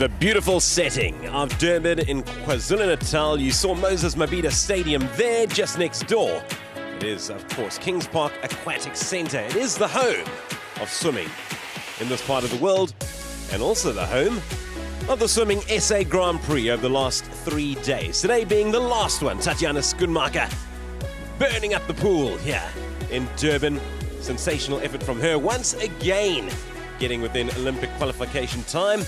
The beautiful setting of Durban in KwaZulu-Natal. You saw Moses Mabhida Stadium there just next door. It is, of course, Kings Park Aquatic Centre. It is the home of swimming in this part of the world, and also the home of the Swimming SA Grand Prix over the last 3 days. Today being the last one. Tatiana Schoenmaker burning up the pool here in Durban. Sensational effort from her once again, getting within Olympic qualification time.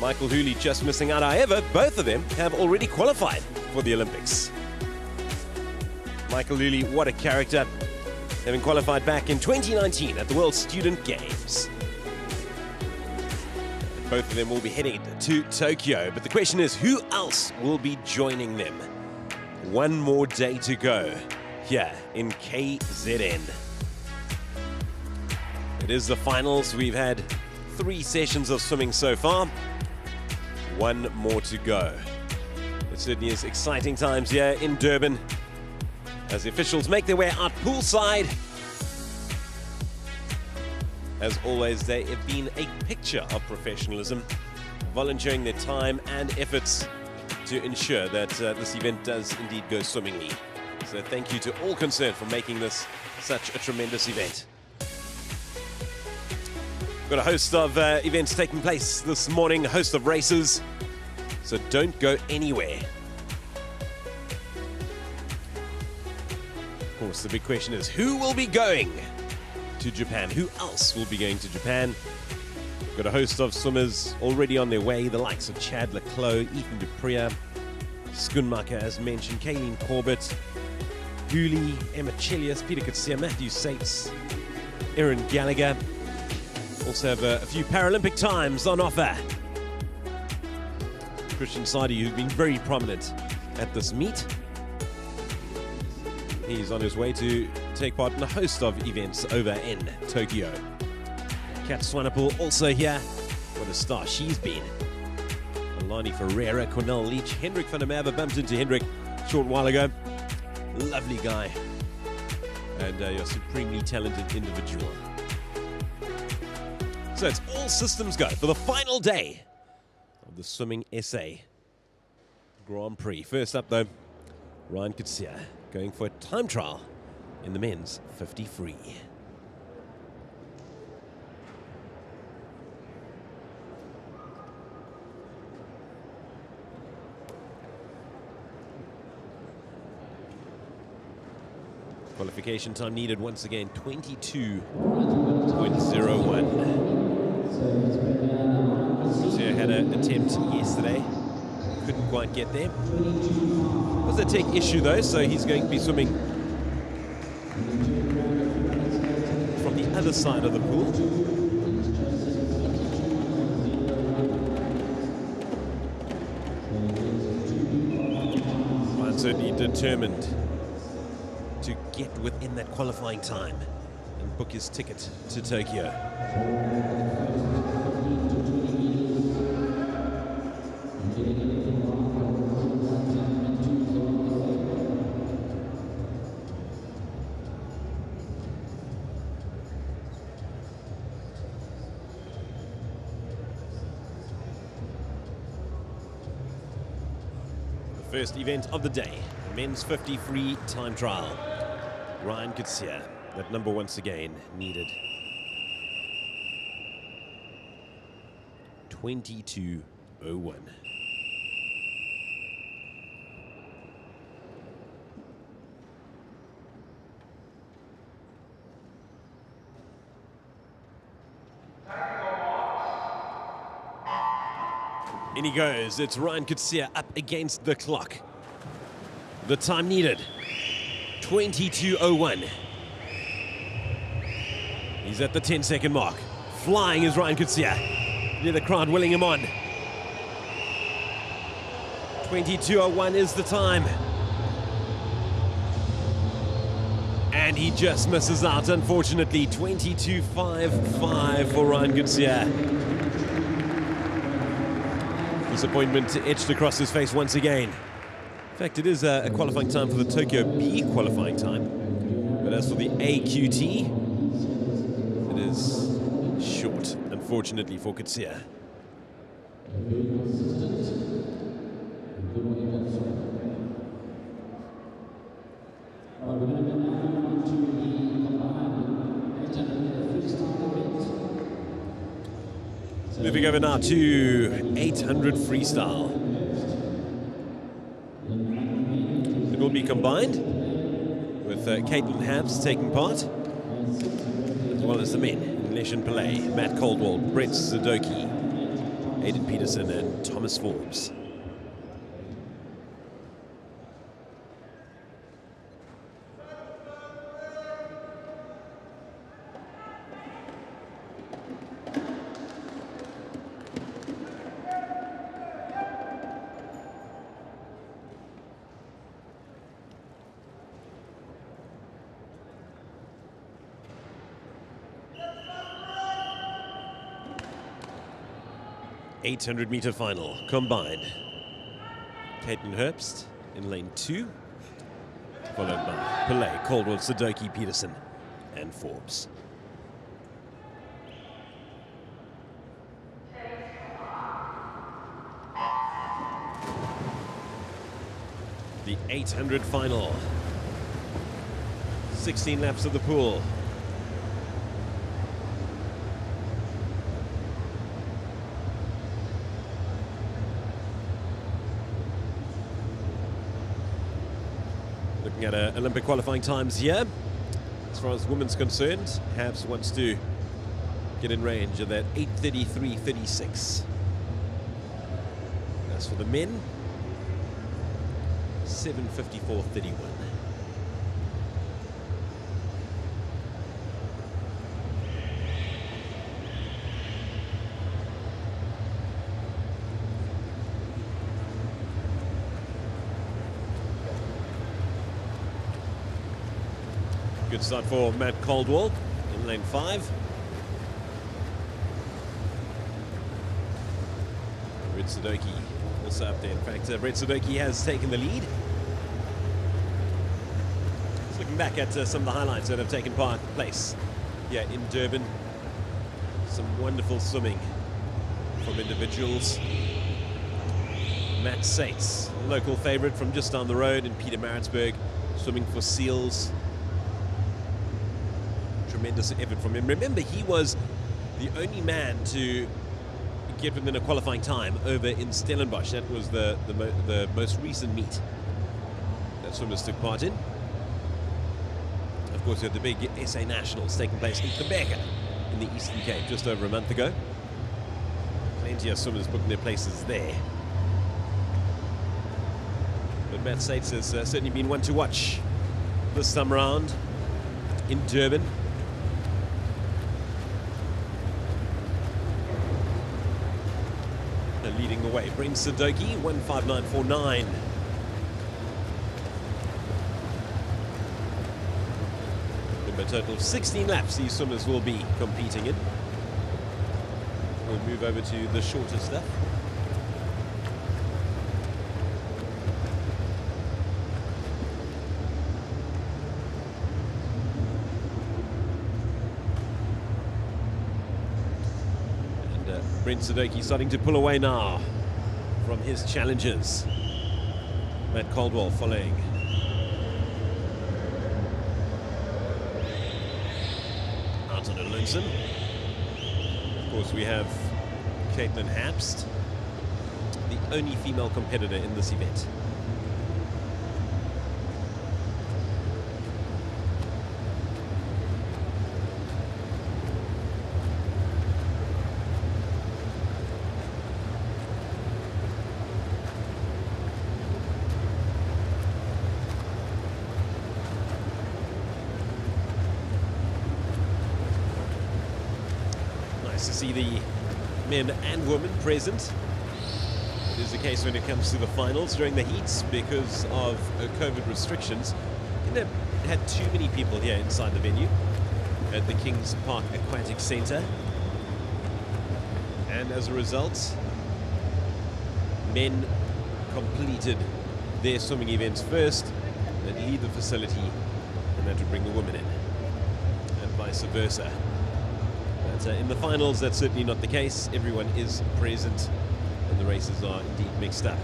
Michael Hooley just missing out. However, both of them have already qualified for the Olympics. Michael Hooley, what a character, having qualified back in 2019 at the World Student Games. Both of them will be heading to Tokyo, but the question is, who else will be joining them? One more day to go here in KZN. It is the finals. We've had 3 sessions of swimming so far. One more to go. It certainly is exciting times here in Durban as the officials make their way out poolside. As always, they have been a picture of professionalism, volunteering their time and efforts to ensure that this event does indeed go swimmingly. So thank you to all concerned for making this such a tremendous event. Got a host of events taking place this morning, a host of races, so don't go anywhere. Of course, the big question is, who will be going to Japan? Who else will be going to Japan? Got a host of swimmers already on their way, the likes of Chad Leclos, Ethan du Preez, Schoenmaker, as mentioned, Kayleen Corbett, Hooley, Emma Chilius, Peter Coetzee, Matthew Sates, Erin Gallagher. Also have a few Paralympic times on offer. Christian Sadi, who's been very prominent at this meet. He's on his way to take part in a host of events over in Tokyo. Kat Swanepoel also here. What a star she's been. Alani Ferreira, Cornell Leach, Hendrik van der Merwe bumped into Hendrik a short while ago. Lovely guy. And a supremely talented individual. So it's all systems go for the final day of the Swimming SA Grand Prix. First up, though, Ryan Coetzee going for a time trial in the men's 50 free. Qualification time needed once again, 22.01. Coetzee had an attempt yesterday, couldn't quite get there. It was a tech issue though, so he's going to be swimming from the other side of the pool. I'm certainly determined to get within that qualifying time and book his ticket to Tokyo. The first event of the day, men's 50 free time trial. Ryan Coetzee, that number once again needed. 22.01. In he goes. It's Ryan Coetzee up against the clock. The time needed, 22.01. He's at the 10-second mark. Flying is Ryan Coetzee. Near the crowd willing him on. 22.01 is the time. And he just misses out, unfortunately. 22.55 for Ryan Coetzee. Disappointment etched across his face once again. In fact, it is a qualifying time for the Tokyo B qualifying time. But as for the AQT, it is short, unfortunately, for Coetzee. Moving over now to 800 freestyle. It will be combined with Caitlin Habs taking part, as well as the men, Leshan Pillay, Matt Caldwell, Brett Zadoki, Aidan Peterson and Thomas Forbes. .800-meter final combined. Caitlin Herbst in lane 2, followed by Pillay, Caldwell, Zadoki, Peterson, and Forbes. The 800 final. 16 laps of the pool. Looking at Olympic qualifying times here. As far as women's concerned, Habs wants to get in range of that 8:33.36. As for the men, 7:54.31. Good start for Matt Caldwell in lane 5. Brett Zadoki also up there. In fact, Brett Zadoki has taken the lead. Just looking back at some of the highlights that have taken place here in Durban. Some wonderful swimming from individuals. Matt Sates, local favorite from just down the road in Pietermaritzburg, swimming for Seals. Tremendous effort from him. Remember, he was the only man to get within a qualifying time over in Stellenbosch. That was the most recent meet that swimmers took part in. Of course, we had the big SA Nationals taking place in Quebec in the Eastern Cape just over a month ago. Plenty of swimmers booking their places there. But Matt Sates has certainly been one to watch this time around in Durban. Leading the way, Brent Zadoki, 1:59.49. A total of 16 laps these swimmers will be competing in. We'll move over to the shorter stuff. Brent Zadoki starting to pull away now from his challengers. Matt Caldwell following. Anton Lundsen. Of course, we have Caitlin Habst, the only female competitor in this event. To see the men and women present. It is the case when it comes to the finals during the heats because of COVID restrictions. They had too many people here inside the venue at the Kings Park Aquatic Centre, and as a result, men completed their swimming events first, they'd leave the facility, and that would bring the women in, and vice versa. In the finals, that's certainly not the case. Everyone is present And the races are indeed mixed up.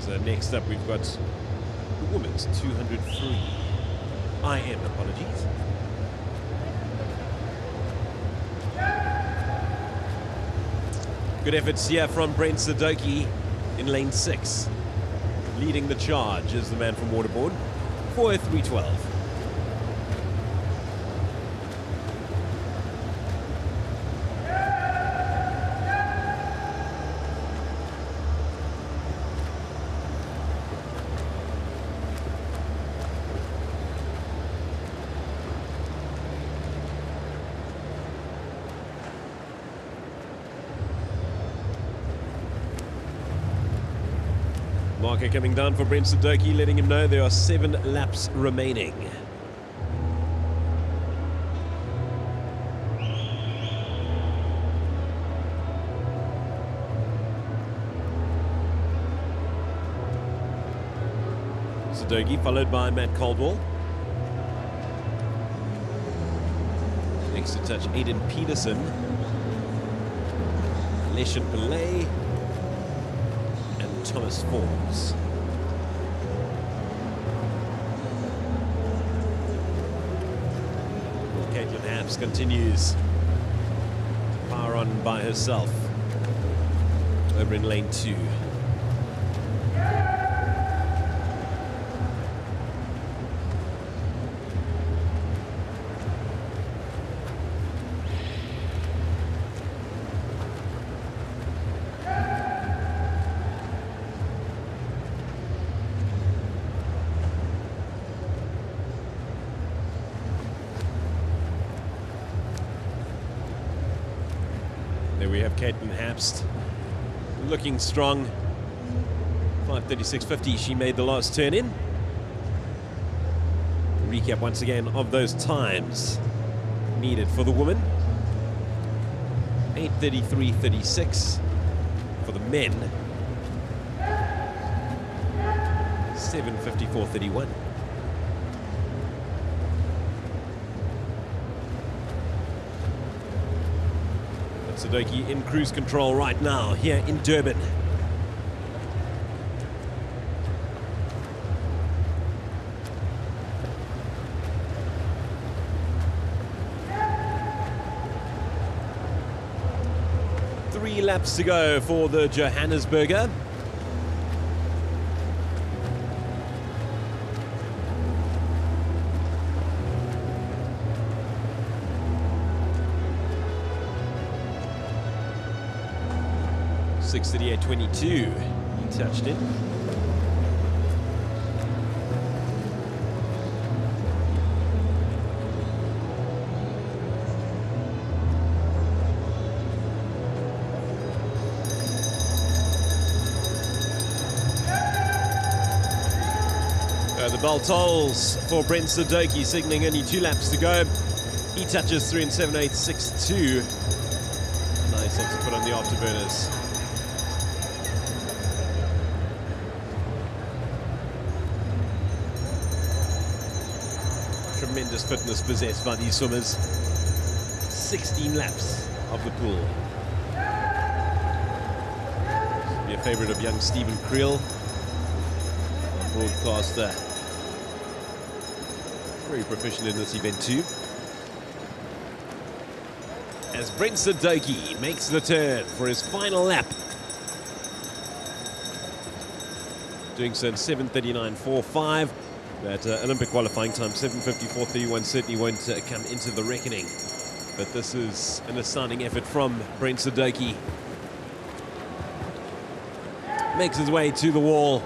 So next up we've got the women's 200 free. Apologies. Good efforts here from Brent Sadoki in lane 6. Leading the charge is the man from Waterbourne, 4:03.12. Marker coming down for Brent Sadoki, letting him know there are 7 laps remaining. Sadoki followed by Matt Caldwell. Next to touch Aidan Peterson. Leshan Pillay. Thomas Forbes. Well, Caitlin Habs continues to power on by herself over in lane 2. There we have Caitlin Habst looking strong. 5:36.50 she made the last turn in. Recap once again of those times needed for the women. 8:33.36 for the men. 7:54.31. Sadoki in cruise control right now here in Durban. Three laps to go for the Johannesburger. .6:38.22, he touched it. The bell tolls for Brent Sadoki, signaling only 2 laps to go. He touches through in 7:8.62. Nice to put on the afterburners. Tremendous fitness possessed by these swimmers. 16 laps of the pool. This will be a favourite of young Stephen Creel, our broadcaster. Very proficient in this event too. As Brent Sadoki makes the turn for his final lap. Doing so in 7:39.45. That Olympic qualifying time, 7:54.31, certainly won't come into the reckoning. But this is an astounding effort from Brent Sadoki. Makes his way to the wall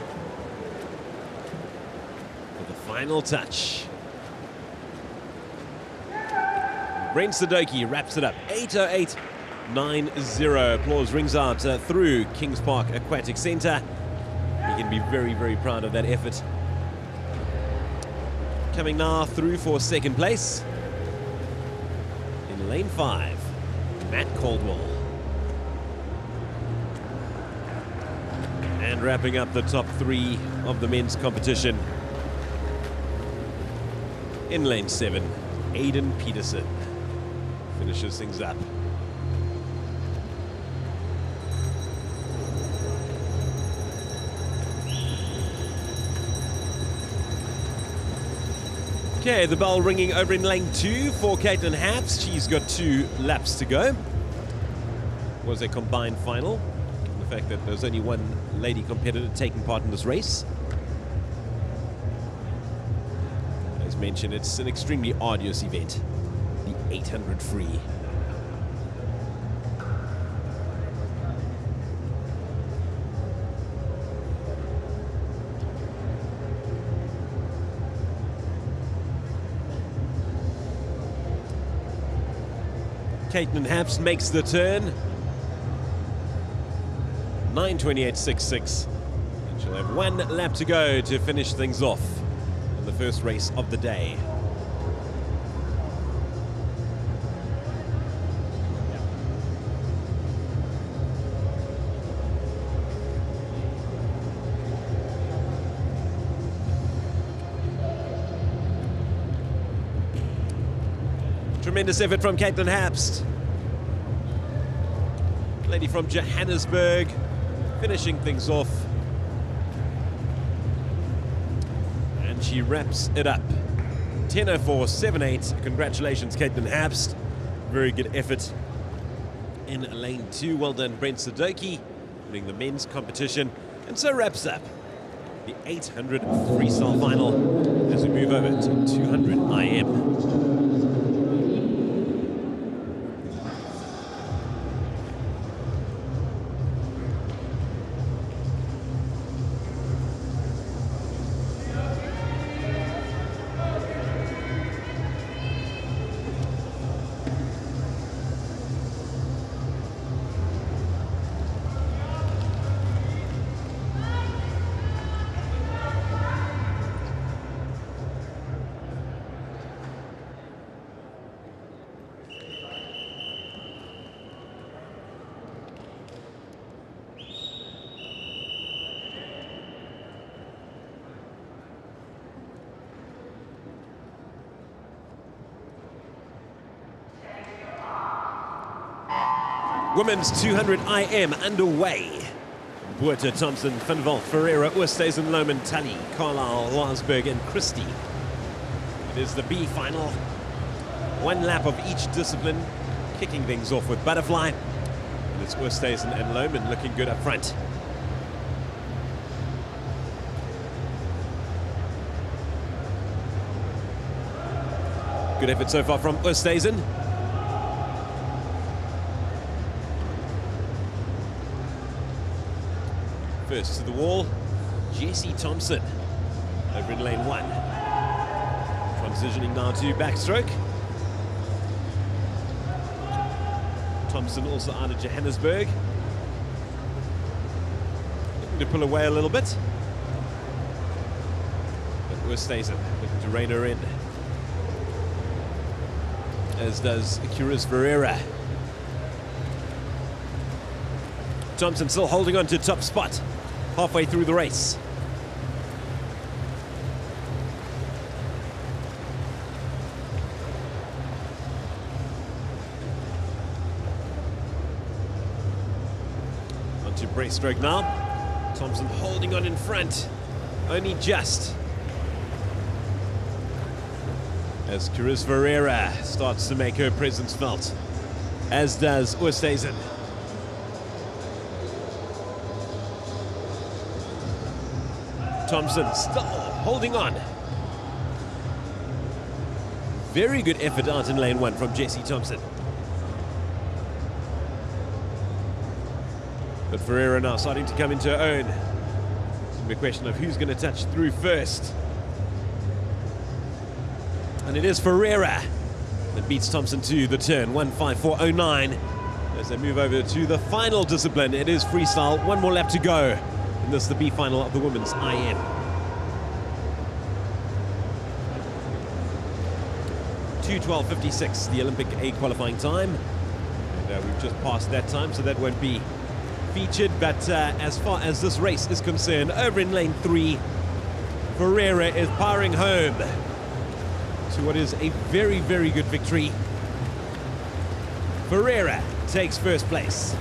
for the final touch. Brent Sadoki wraps it up, 8:08.90. Applause rings out through Kings Park Aquatic Centre. He can be very, very proud of that effort. Coming now through for second place. In lane 5, Matt Caldwell. And wrapping up the top 3 of the men's competition. In lane 7, Aidan Peterson finishes things up. Okay, the bell ringing over in lane 2 for Caitlin Haps. She's got 2 laps to go. Was a combined final. Given the fact that there's only one lady competitor taking part in this race. As mentioned, it's an extremely arduous event. The 800 free. Caitlin Haps makes the turn. 9:28.66. And she'll have 1 lap to go to finish things off in the first race of the day. Tremendous effort from Caitlin Haps. Lady from Johannesburg, finishing things off. And she wraps it up. 10:04.78. Congratulations, Caitlin Haps. Very good effort in lane 2. Well done, Brent Sadoki, winning the men's competition. And so wraps up the 800 freestyle final as we move over to 200 IM. Women's 200 IM underway. Buerta, Thompson, Finval, Ferreira, Oosthuizen, Lohman, Tully, Carlisle, Larsberg and Christie. It is the B final. 1 lap of each discipline, kicking things off with Butterfly. And it's Oosthuizen and Lohman looking good up front. Good effort so far from Oosthuizen. First to the wall, Jessie Thompson over in lane 1. Transitioning now to backstroke. Thompson also out of Johannesburg. Looking to pull away a little bit. But Oosthuizen looking to rein her in. As does Curis Ferreira. Thompson still holding on to top spot halfway through the race. On to breaststroke now. Thompson holding on in front, only just. As Curis Ferreira starts to make her presence felt, as does Oosthuizen. Thompson still holding on. Very good effort out in lane 1 from Jessie Thompson. But Ferreira now starting to come into her own. It's going to be a question of who's going to touch through first. And it is Ferreira that beats Thompson to the turn, 1:54.09. As they move over to the final discipline, it is freestyle. 1 more lap to go. And this is the B final of the women's IM. 2:12.56, the Olympic A qualifying time. And we've just passed that time, so that won't be featured. But as far as this race is concerned, over in lane 3, Ferreira is powering home to what is a very, very good victory. Ferreira takes first place.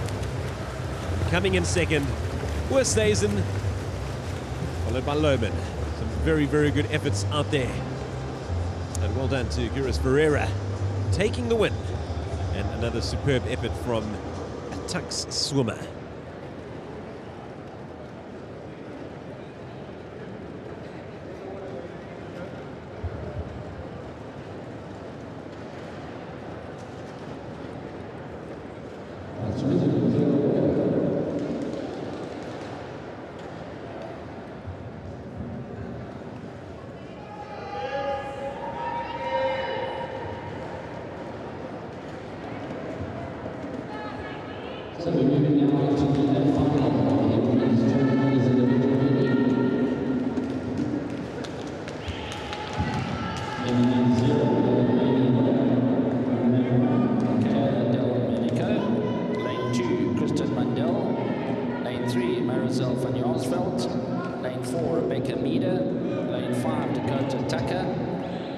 Coming in second, Oosthuizen, followed by Lohman. Some very, very good efforts out there. And well done to Guris Ferreira, taking the win. And another superb effort from a Tux swimmer. So we're moving now to the final of the women's tournament is individual meeting. In 0, lane 2, Kristen Mandel, lane 3, Marisol van Jaarsveld, lane 4, Rebecca Meader, lane 5, Dakota Tucker,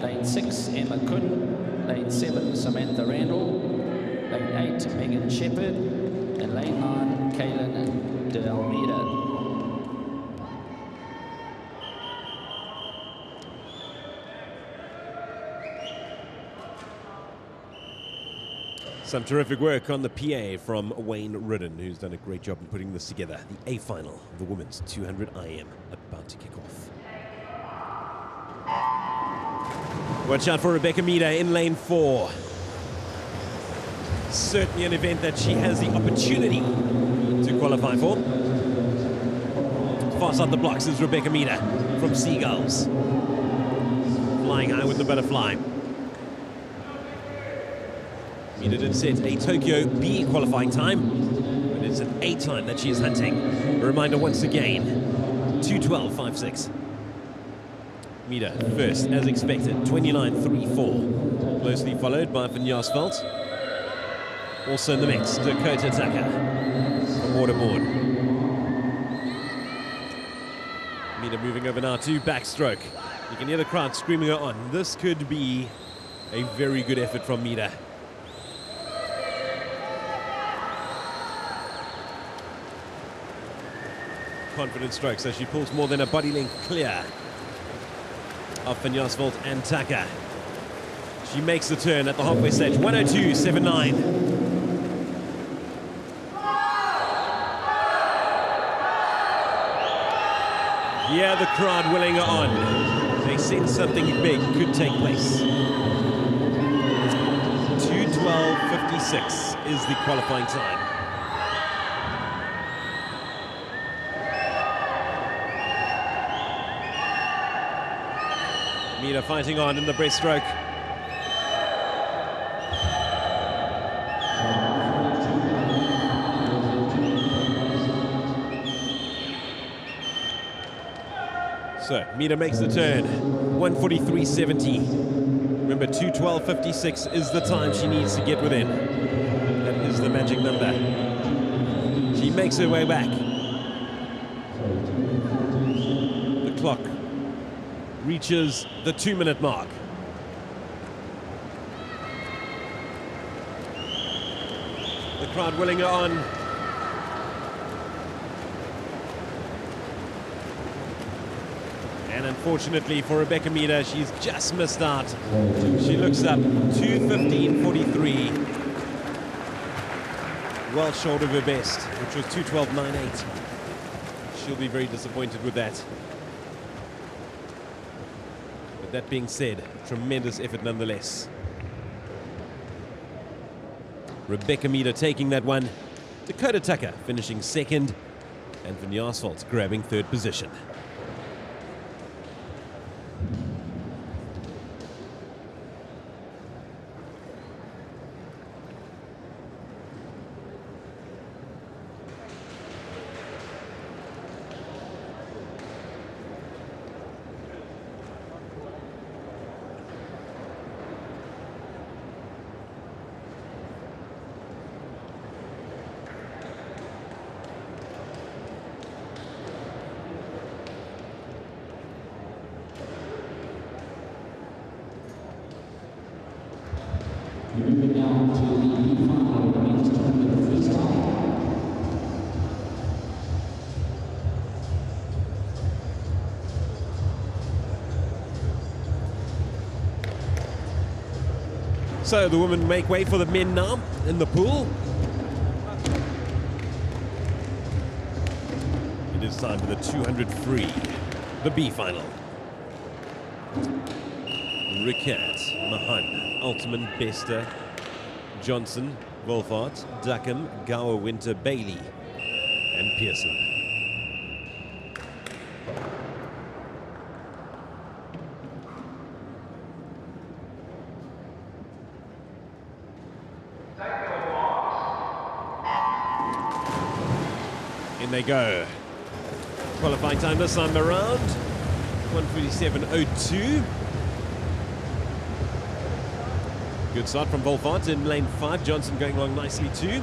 lane 6, Emma Kuhn, lane 7, Samantha Randall, lane 8, Megan Shepherd, and lane 9, Kaylin de Almeida. Some terrific work on the PA from Wayne Ridden, who's done a great job in putting this together. The A final of the women's 200 IM about to kick off. Watch out for Rebecca Meader in lane 4. Certainly an event that she has the opportunity to qualify for. Far side the blocks is Rebecca Meader from Seagulls. Flying high with the butterfly. Meader did set a Tokyo B qualifying time, but it's an A time that she is hunting. A reminder once again, 2:12.56. Meader first, as expected, 29.34. Closely followed by Van Jaarsveld. Also in the mix, Dakota Tucker from Waterboard. Meader moving over now to backstroke. You can hear the crowd screaming her on. This could be a very good effort from Meader. Confident strokes as she pulls more than a body length clear of Van Jaarsveld and Tucker. She makes the turn at the halfway stage, 1:02.79. Yeah, the crowd willing her on. They sense something big could take place. 2:12.56 is the qualifying time. Meader fighting on in the breaststroke. So, Meader makes the turn, 1:43.70. Remember, 2:12.56 is the time she needs to get within. That is the magic number. She makes her way back. The clock reaches the 2-minute mark. The crowd willing her on. And unfortunately for Rebecca Meader, she's just missed out. She looks up 2:15.43. Well short of her best, which was 2:12.98. She'll be very disappointed with that. But that being said, tremendous effort nonetheless. Rebecca Meader taking that one. Dakota Tucker finishing second. And Van Jaarsveld grabbing third position. Moving now to the final of the men's tournament freestyle. So the women make way for the men now in the pool. It is time for the 200 free, the B final. Rickert, Mahan, Altman, Bester, Johnson, Wolfart, Duckham, Gower, Winter, Bailey, and Pearson. In they go. Qualifying time this time around, 1:57.02. Good start from Wolfart in lane 5. Johnson going along nicely too.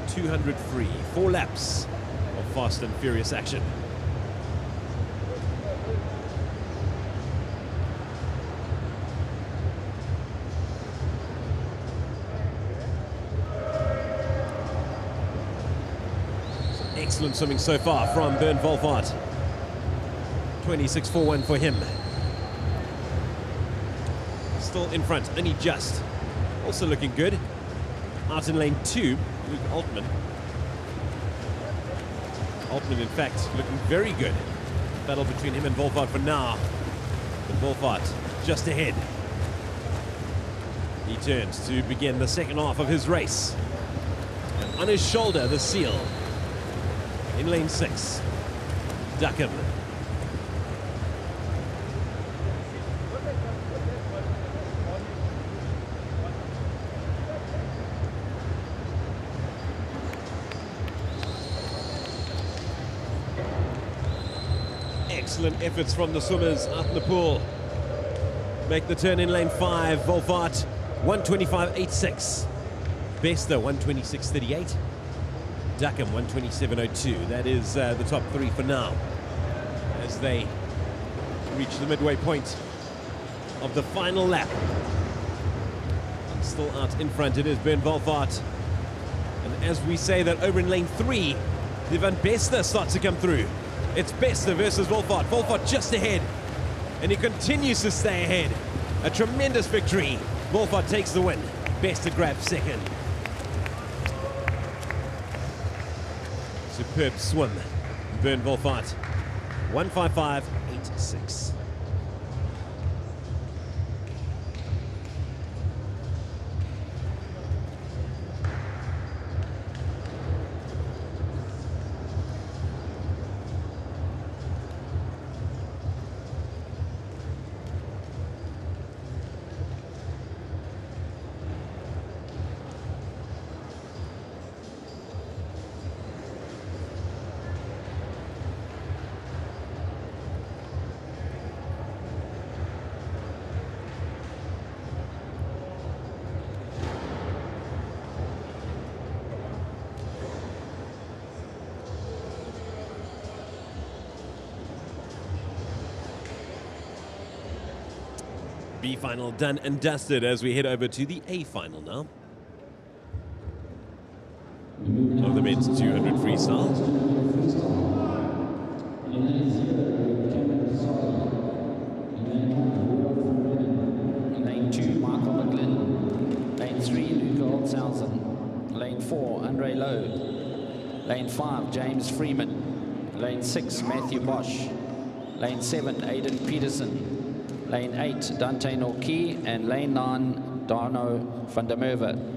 200 free. 4 laps of fast and furious action. Excellent swimming so far from Bernd Wolfart. 26.41 for him. Still in front, only just. Also looking good. Out in lane 2, Luke Altman. Altman, in fact, looking very good. Battle between him and Wolfart for now. But Wolfart just ahead. He turns to begin the second half of his race. And on his shoulder, the seal. In lane 6, Duckham. Excellent efforts from the swimmers out in the pool. Make the turn in lane 5. Wolfart 1:25.86. Bester 1:26.38. Duckham 1:27.02. That is the top 3 for now as they reach the midway point of the final lap. And still out in front it is Bernd Wolfart. And as we say that over in lane 3, the Van Bester starts to come through. It's Bester versus Wolfart. Wolfart just ahead, and he continues to stay ahead. A tremendous victory. Wolfart takes the win. Bester grabs second. Superb swim. Bernd Wolfart. 1:55.86. B final done and dusted as we head over to the A final now. Of the men's 200 freestyle. Lane 2, Michael McGlynn. Lane 3, Luca Holtzhausen. Lane 4, Andre Lowe. Lane 5, James Freeman. Lane 6, Matthew Bosch. Lane 7, Aidan Peterson. Lane 8, Dante Norquay, and lane 9, Darno van der Merwe.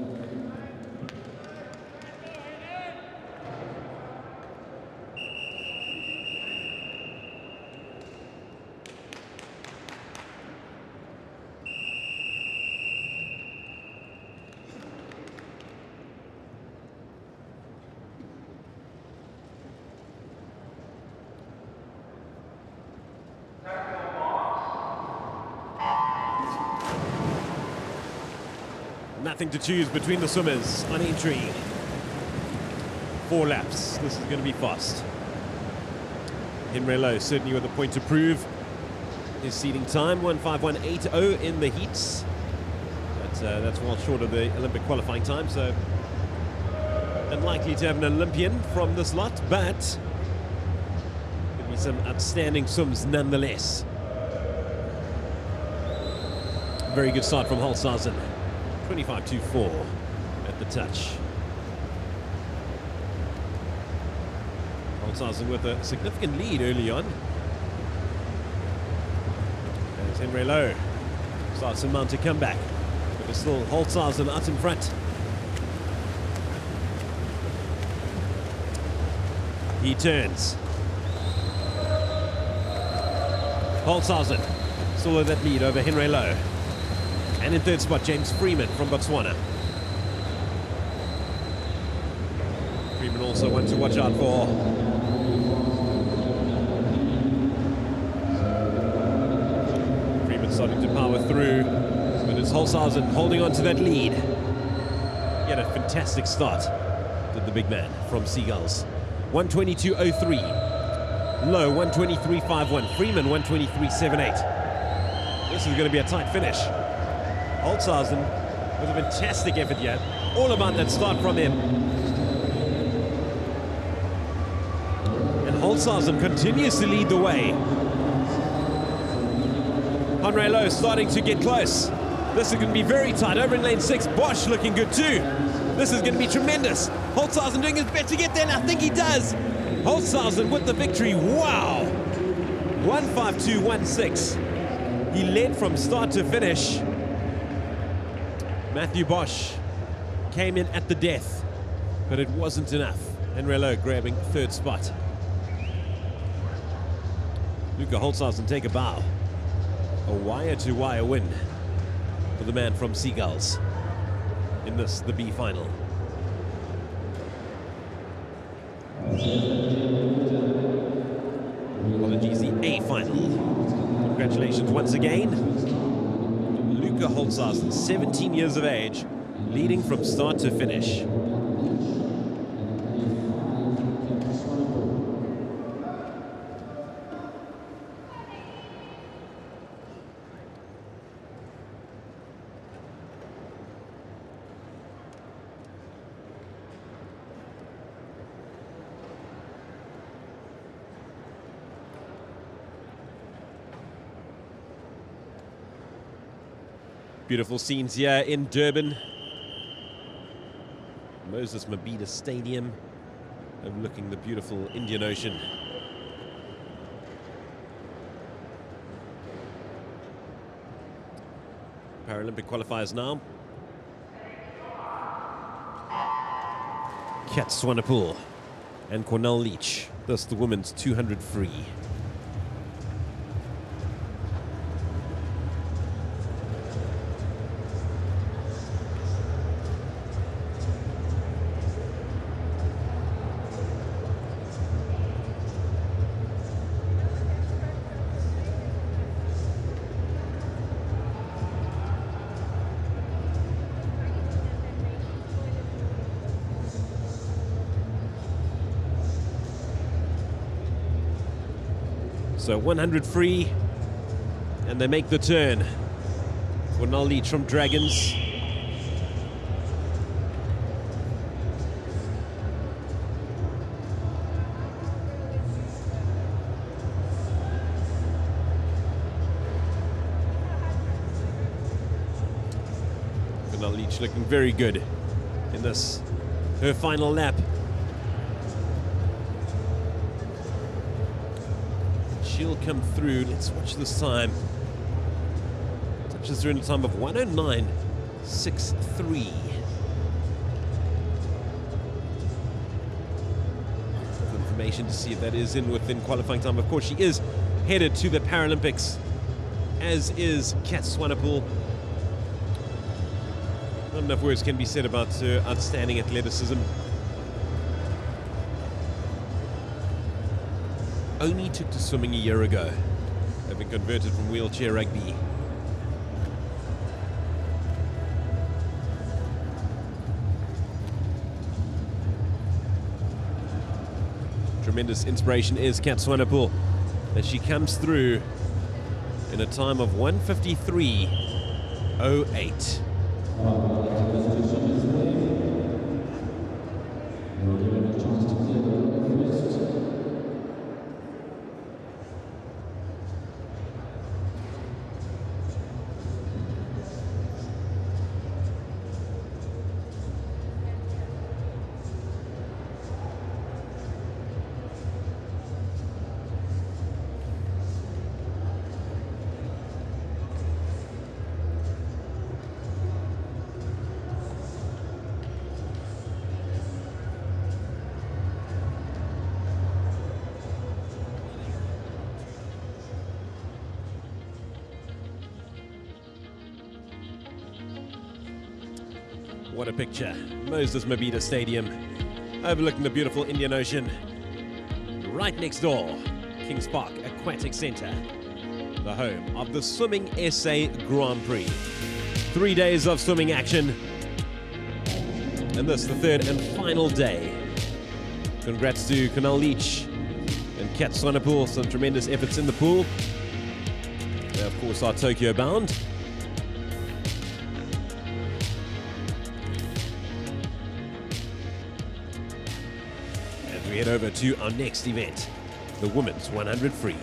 Nothing to choose between the swimmers on entry. 4 laps. This is going to be fast. Henry Lowe certainly with a point to prove. His seeding time 1:51.80 in the heats. But that's well short of the Olympic qualifying time, so unlikely to have an Olympian from this lot, but could be some outstanding swims nonetheless. very good start from Holzhausen. 25-4 at the touch. Holzhausen with a significant lead early on. There's Henry Lowe. Starts to mount a comeback. But it's still Holzhausen out in front. He turns. Holzhausen still with that lead over Henry Lowe. And in third spot, James Freeman from Botswana. Freeman also one to watch out for. Freeman starting to power through, but it's Holzhausen holding on to that lead. He had a fantastic start, did the big man from Seagulls. 122.03. Lowe 123.51. Freeman 123.78. This is going to be a tight finish. Holzhausen with a fantastic effort here. All about that start from him. And Holzhausen continues to lead the way. Henry Lowe starting to get close. This is going to be very tight. Over in lane 6, Bosch looking good too. This is going to be tremendous. Holzhausen doing his best to get there, and I think he does. Holzhausen with the victory. Wow. 152.16. He led from start to finish. Matthew Bosch came in at the death, but it wasn't enough. Henry Lowe grabbing third spot. Luca Holzhausen take a bow. A wire-to-wire win for the man from Seagulls in this, the B final. Apologies, the A final. Congratulations once again. Luca Holzhausen, 17 years of age, leading from start to finish. Beautiful scenes here in Durban. Moses Mabhida Stadium, overlooking the beautiful Indian Ocean. Paralympic qualifiers now. Kat Swanepoel and Cornell Leach. Thus the women's 200 free. So 100 free, and they make the turn. Cornell Leach from Dragons. Cornell Leach looking very good in this, her final lap. She'll come through. Let's watch this time. Touches through in a time of 109.63. Confirmation to see if that is in within qualifying time. Of course, she is headed to the Paralympics, as is Kat Swanepoel. Not enough words can be said about her outstanding athleticism. Only took to swimming a year ago, having converted from wheelchair rugby. Tremendous inspiration is Kat Swanepoel, as she comes through in a time of 153.08. What a picture. Moses Mabhida Stadium, overlooking the beautiful Indian Ocean. Right next door, Kings Park Aquatic Centre, the home of the Swimming SA Grand Prix. 3 days of swimming action, and this the third and final day. Congrats to Kunal Leach and Kat Swanepoel, some tremendous efforts in the pool. They of course are Tokyo bound. As we head over to our next event, the Women's 100 Free.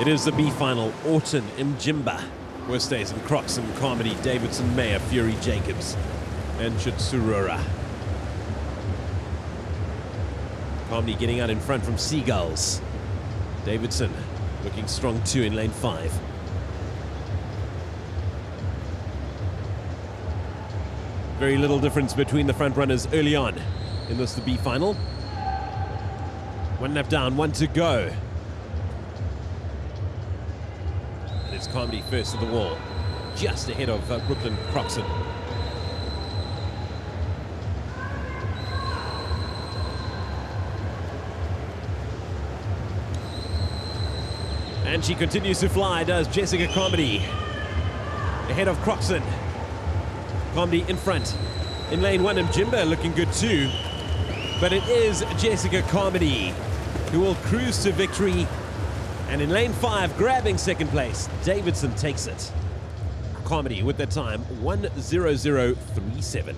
It is the B final. Orton, Mjimba, Westays and Croxon, Carmody, Davidson, Mayer, Fury, Jacobs, and Chitsurura. Carmody getting out in front from Seagulls. Davidson looking strong too in lane 5. Very little difference between the front runners early on in this, the B final. One lap down, one to go. It's Carmody first at the wall, just ahead of Brooklyn Croxon. And she continues to fly, does Jessica Carmody, ahead of Croxon. Carmody in front. In lane 1, Mjimba looking good too. But it is Jessica Carmody who will cruise to victory. And in lane 5, grabbing second place, Davidson takes it. Carmody with that time, 1:00:37.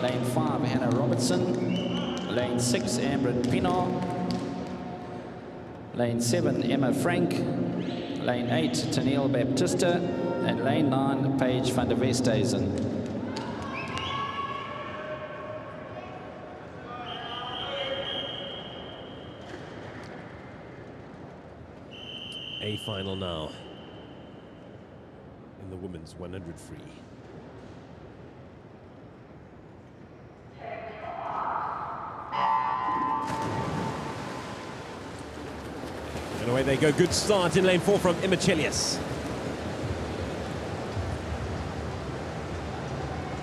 Lane 5, Hannah Robertson. Lane 6, Amber Pinar. Lane 7, Emma Frank. Lane 8, Tennille Baptista. And lane 9, Paige van der Westhuizen. A final now in the women's 100 free. And away they go. Good start in lane 4 from Emma Chelius.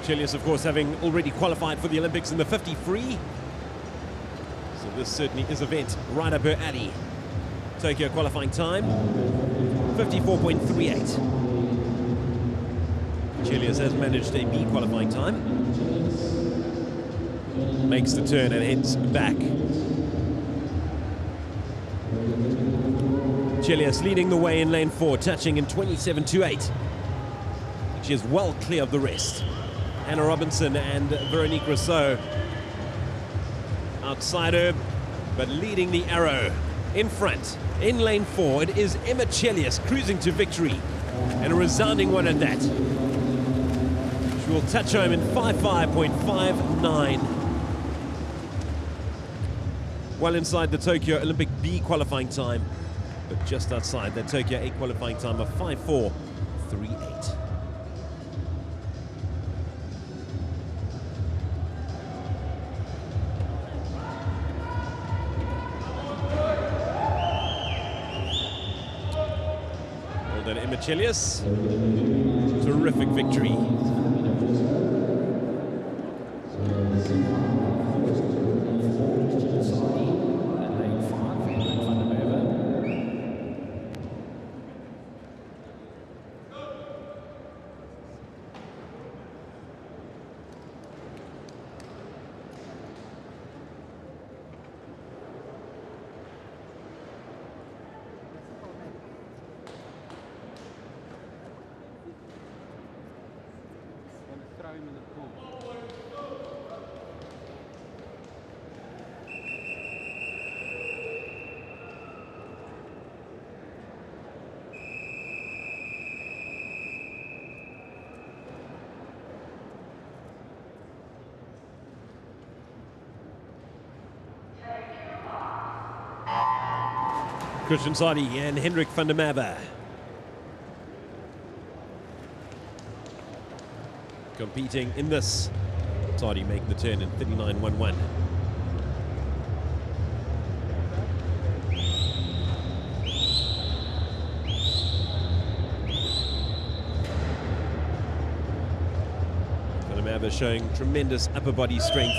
Chelius, of course, having already qualified for the Olympics in the 50 free. So this certainly is a event right up her alley. Tokyo qualifying time, 54.38. Chelius has managed a B qualifying time. Makes the turn and heads back. Chelius leading the way in lane 4, touching in 27.28. She is well clear of the rest. Hannah Robinson and Veronique Rousseau outside her, but leading the arrow in front. In lane 4, it is Emma Chelius cruising to victory, and a resounding one at that. She will touch home in 55.59. Well inside the Tokyo Olympic B qualifying time, but just outside the Tokyo A qualifying time of 54.38. Emma Chelius, terrific victory. Christian Sadi and Hendrik van der Merwe competing in this. Sadi making the turn in 39.11. Van der Merwe showing tremendous upper body strength.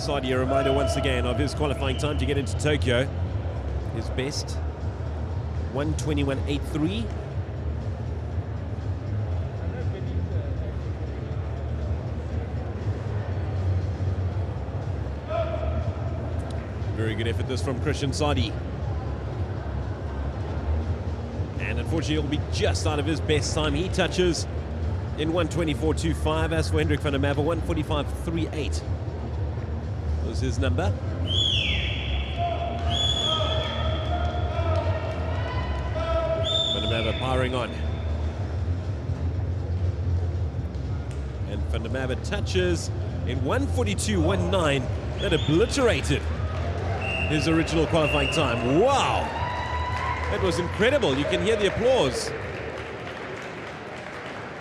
Sadi, a reminder once again of his qualifying time to get into Tokyo. His best, 1:21.83. Very good effort this from Christian Sadi. And unfortunately it'll be just out of his best time. He touches in 1:24.25. As for Hendrik van der Merwe, 1:45.38 was his number. Van der Merwe powering on. And van der Merwe touches in 1:42.19. That obliterated his original qualifying time. Wow! That was incredible. You can hear the applause.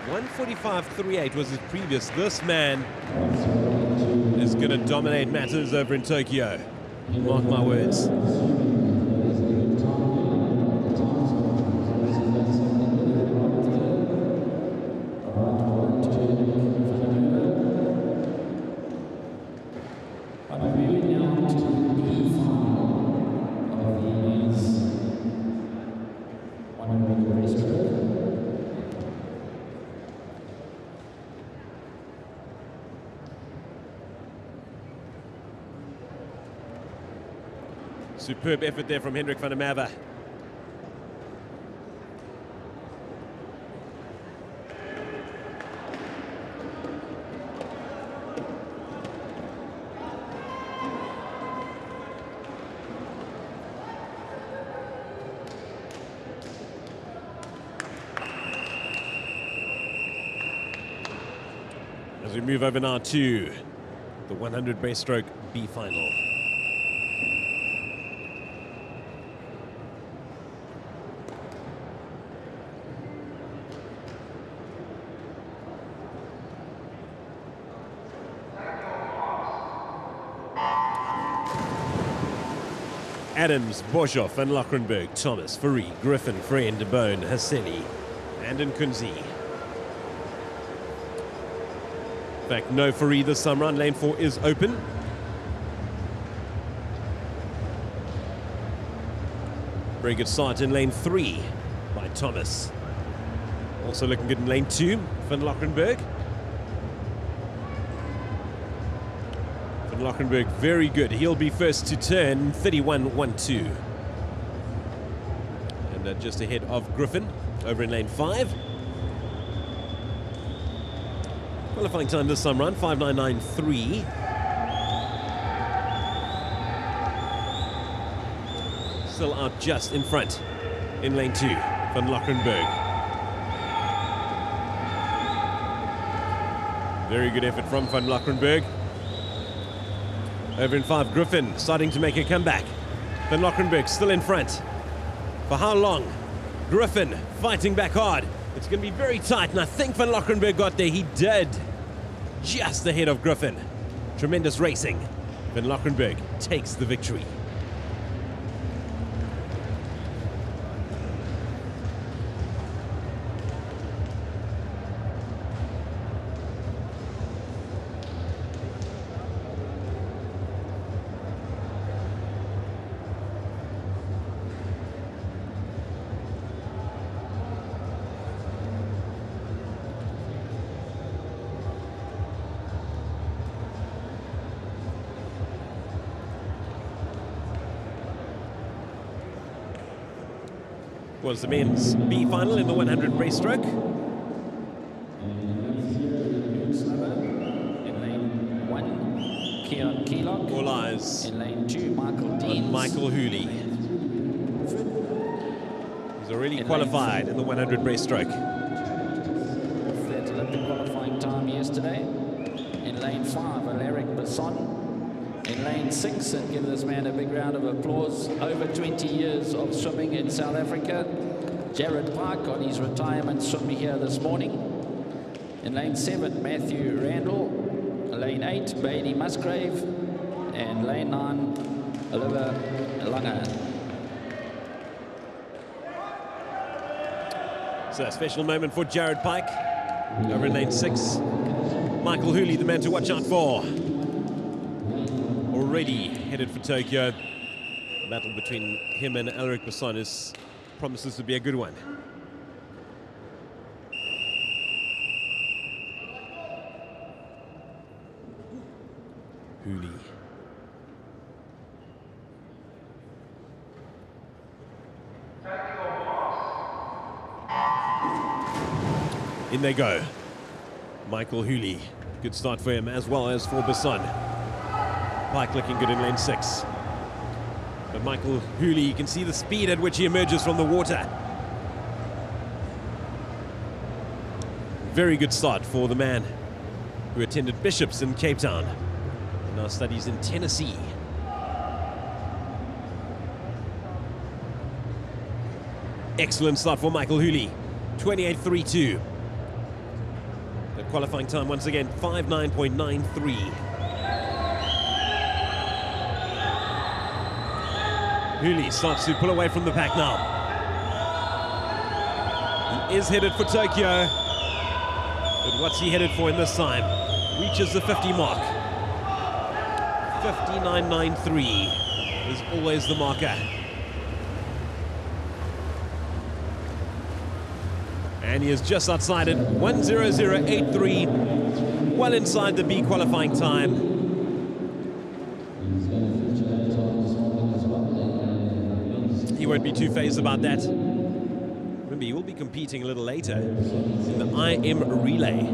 1:45.38 was his previous. This man is going to dominate matters over in Tokyo. Mark my words. Superb effort there from Hendrik van der Merwe. As we move over now to the 100 breaststroke B final. Adams, Boshoff, Van Lockerenberg, Thomas, Fourie, Griffin, Friend, De Boon, Hasseli, and Nkunzi. In fact, no Fourie this time round. Lane 4 is open. Very good start in lane 3 by Thomas. Also looking good in lane 2, Van Lockerenberg. Lockerenberg very good. He'll be first to turn 31.12. And just ahead of Griffin over in lane 5. Qualifying time this time round, 5:9.93. Still out just in front in lane 2, Van Lockerenberg. Very good effort from Van Lockerenberg. Over in 5, Griffin starting to make a comeback. Van Lockerenberg still in front. For how long? Griffin fighting back hard. It's going to be very tight, and I think Van Lockerenberg got there. He did. Just ahead of Griffin. Tremendous racing. Van Lockerenberg takes the victory. Was the men's B final in the 100 breaststroke. In lane 1, Keon Keelock. All eyes in lane 2, Michael Deans. on Michael Hooley. He's already qualified in the 100 breaststroke. Fled Olympic qualifying time yesterday. In lane 5, Alaric Besson. in lane 6, and give this man a big round of applause. Over 20 years of swimming in South Africa. Jared Park on his retirement swim here this morning. In lane 7, Matthew Randall. Lane 8, Bailey Musgrave. And lane 9, Oliver Langer. So a special moment for Jared Pike over in lane 6. Michael Hooley, the man to watch out for. Already headed for Tokyo. The battle between him and Alaric Bassanis promises to be a good one. Hooley. In they go. Michael Hooley. Good start for him as well as for Bassan. Pike looking good in lane 6. But Michael Hooley, you can see the speed at which he emerges from the water. Very good start for the man who attended Bishop's in Cape Town and now studies in Tennessee. Excellent start for Michael Hooley. 28.32. The qualifying time once again, 5:09.93. Hooley starts to pull away from the pack now. He is headed for Tokyo. But what's he headed for in this time? Reaches the 50 mark. 59.93 is always the marker. And he is just outside it, 1:00.83, well inside the B qualifying time. He won't be too phased about that. Remember, he will be competing a little later in the IM relay.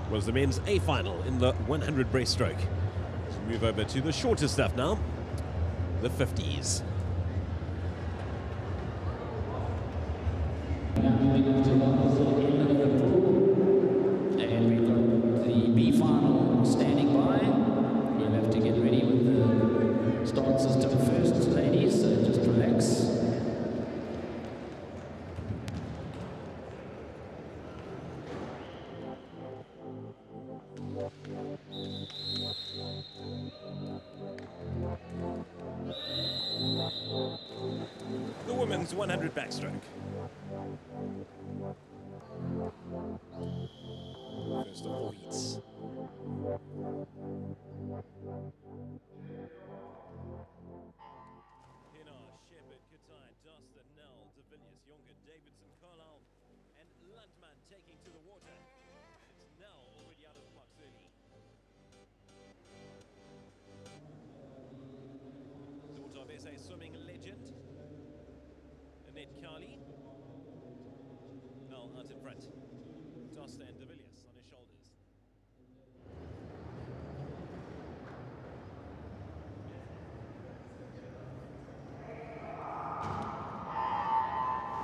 Was the men's A final in the 100 breaststroke. Let's move over to the shorter stuff now, the 50s. And we've got the B final standing by. We'll have to get ready with the start system first, ladies, so just relax. The women's 100 backstroke. First of all heats. Pienaar, Shepherd, Katai, Doster, Nell, De Villiers, Jonker, Davidson, Carlisle, and Landman taking to the water. It's Nell already out of the box early. Daughter of SA swimming legend, Annette Carly. Nell out in front. Doster and De Villiers on his shoulders.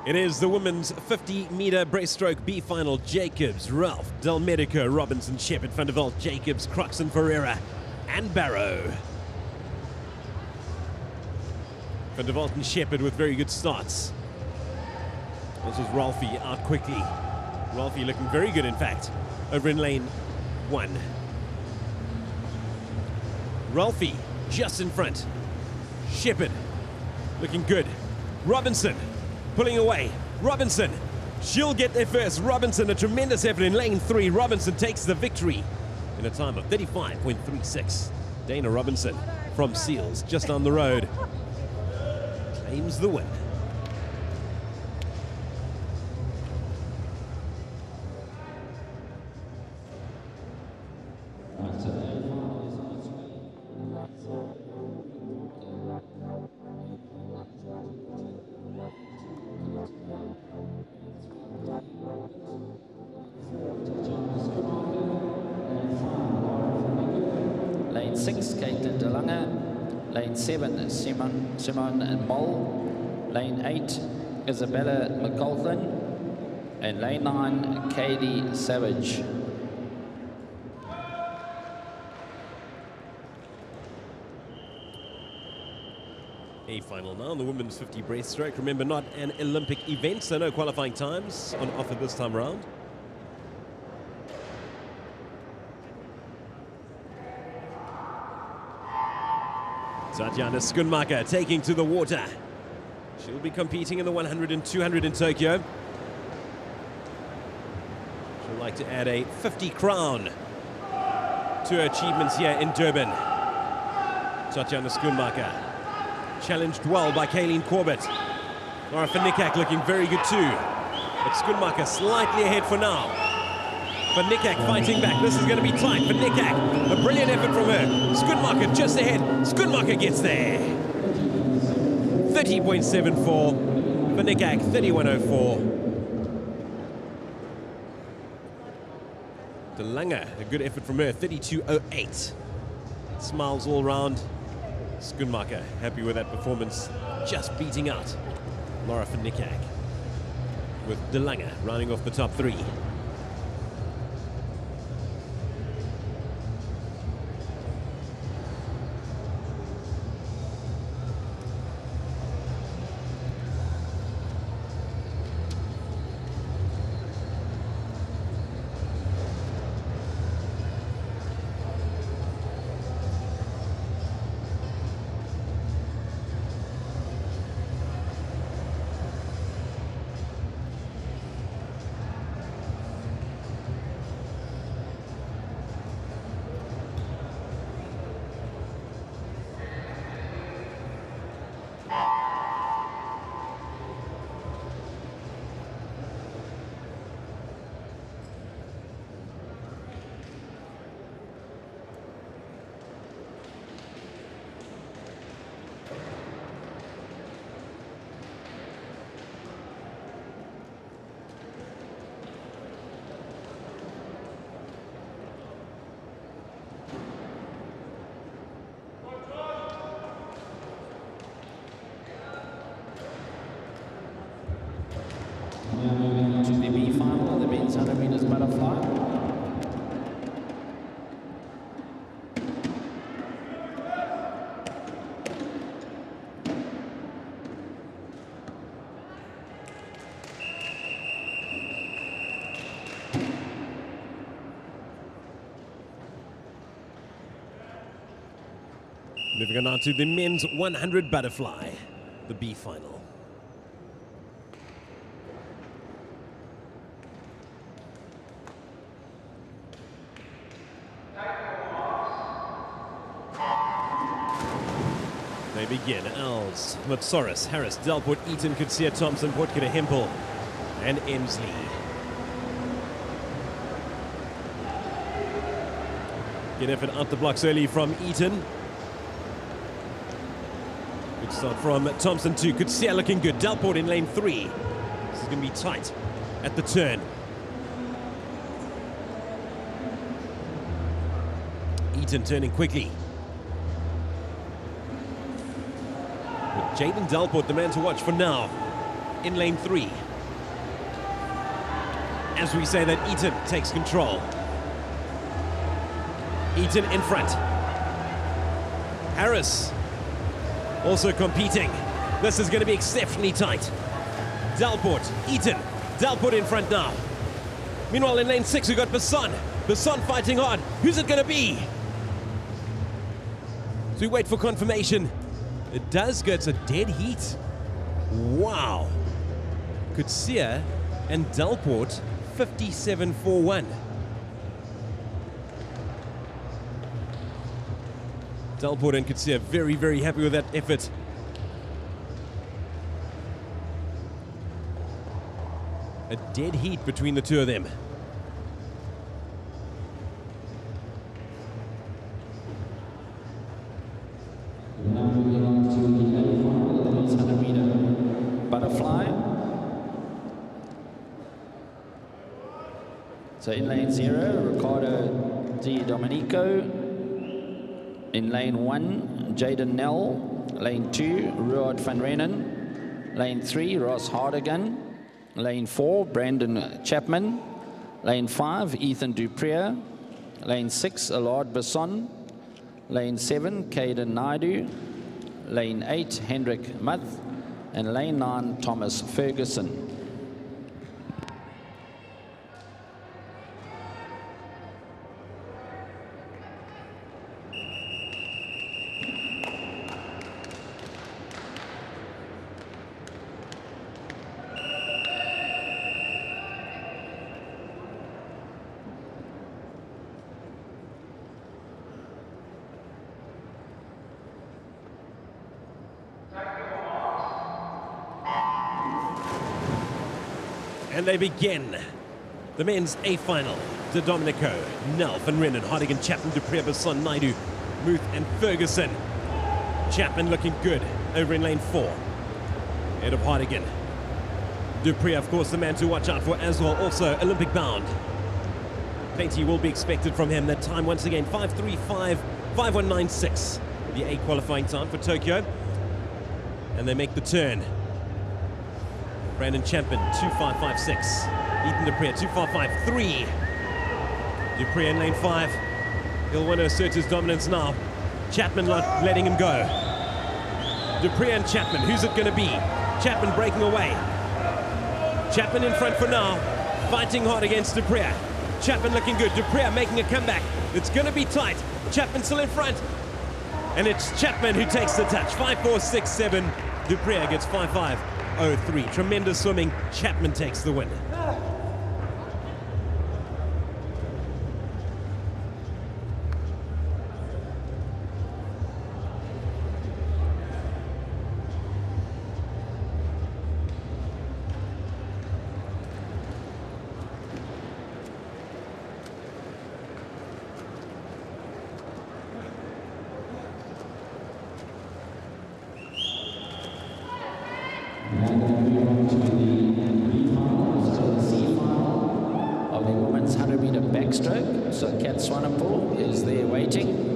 It is the women's 50-meter breaststroke B final. Jacobs, Ralph, Del Medico, Robinson, Shepherd, Van der Walt, Jacobs, Croxon, Ferreira, and Barrow. Van der Walt and Shepherd with very good starts. This is Ralphie out quickly. Ralphie looking very good, in fact, over in lane 1. Ralphie just in front. Shepherd looking good. Robinson pulling away. Robinson, she'll get there first. Robinson, a tremendous effort in lane 3. Robinson takes the victory in a time of 35.36. Dana Robinson from Seals, just on the road, claims the win. Lane 6, Caitlin De Lange. Lane 7, Simone Moll. Lane 8, Isabella McCaulin. And lane 9, Kaylee Savage. A final now, the women's 50 breaststroke. Remember, not an Olympic event, so no qualifying times on offer this time around. Tatjana Schoenmaker taking to the water. She'll be competing in the 100 and 200 in Tokyo. She'll like to add a 50 crown to her achievements here in Durban. Tatjana Schoenmaker challenged well by Kayleen Corbett. Laura van Niekerk looking very good too. But Schoenmaker slightly ahead for now. Van Niekerk fighting back. This is going to be tight. Van Niekerk, a brilliant effort from her. Schoenmaker just ahead. Schoenmaker gets there. 30.74. Van Niekerk, 31.04. De Lange, a good effort from her, 32.08. Smiles all round. Schoenmaker happy with that performance, just beating out Laura van Niekerk, with De Lange rounding off the top three. To the B final, the men's 100 meters butterfly. Moving on now to the men's 100 butterfly, the B final. They begin. Els, Matsoris, Harris, Delport, Eaton, Kutsia, Thompson, Portkita, Hempel, and Emsley. Good effort out the blocks early from Eaton. Good start from Thompson too. Kutsia looking good. Delport in lane 3. This is going to be tight at the turn. Eaton turning quickly. Jaden Delport, the man to watch for now, in lane 3. As we say that, Eaton takes control. Eaton in front. Harris also competing. This is going to be exceptionally tight. Delport, Eaton, Delport in front now. Meanwhile, in lane 6, we've got Basson. Basson fighting hard. Who's it going to be? So we wait for confirmation. It does go, it's a dead heat. Wow. Kutsia and Delport, 57.41. Delport and Kutsia very, very happy with that effort. A dead heat between the two of them. Butterfly. So in lane 0, Ricardo Di Domenico. In lane 1, Jaden Nell. Lane 2, Ruud van Rennen. Lane 3, Ross Hardigan. Lane 4, Brandon Chapman. Lane 5, Ethan Dupree. Lane 6, Allard Besson. Lane 7, Caden Naidu. Lane 8, Hendrik Muth. And lane 9, Thomas Ferguson. And they begin the men's A final. De Domenico, Nel, Van Rennen, Hardigan, Chapman, Dupree, Besson, Naidu, Muth and Ferguson. Chapman looking good over in lane 4. Head of Hardigan. Dupree, of course, the man to watch out for as well, also Olympic bound. Plenty will be expected from him. That time once again, 5:35, 5:196. The A qualifying time for Tokyo. And they make the turn. Brandon Chapman, 2:5.56. Ethan Dupree, 2:5.53. Dupree in lane 5. He'll want to assert his dominance now. Chapman not letting him go. Dupree and Chapman, who's it going to be? Chapman breaking away. Chapman in front for now, fighting hard against Dupree. Chapman looking good. Dupree making a comeback. It's going to be tight. Chapman still in front. And it's Chapman who takes the touch. 5:4.67. Dupree gets 5:5.03. Tremendous swimming. Chapman takes the win. Of the women's 100-meter backstroke. So Kat Swanepoel is there waiting.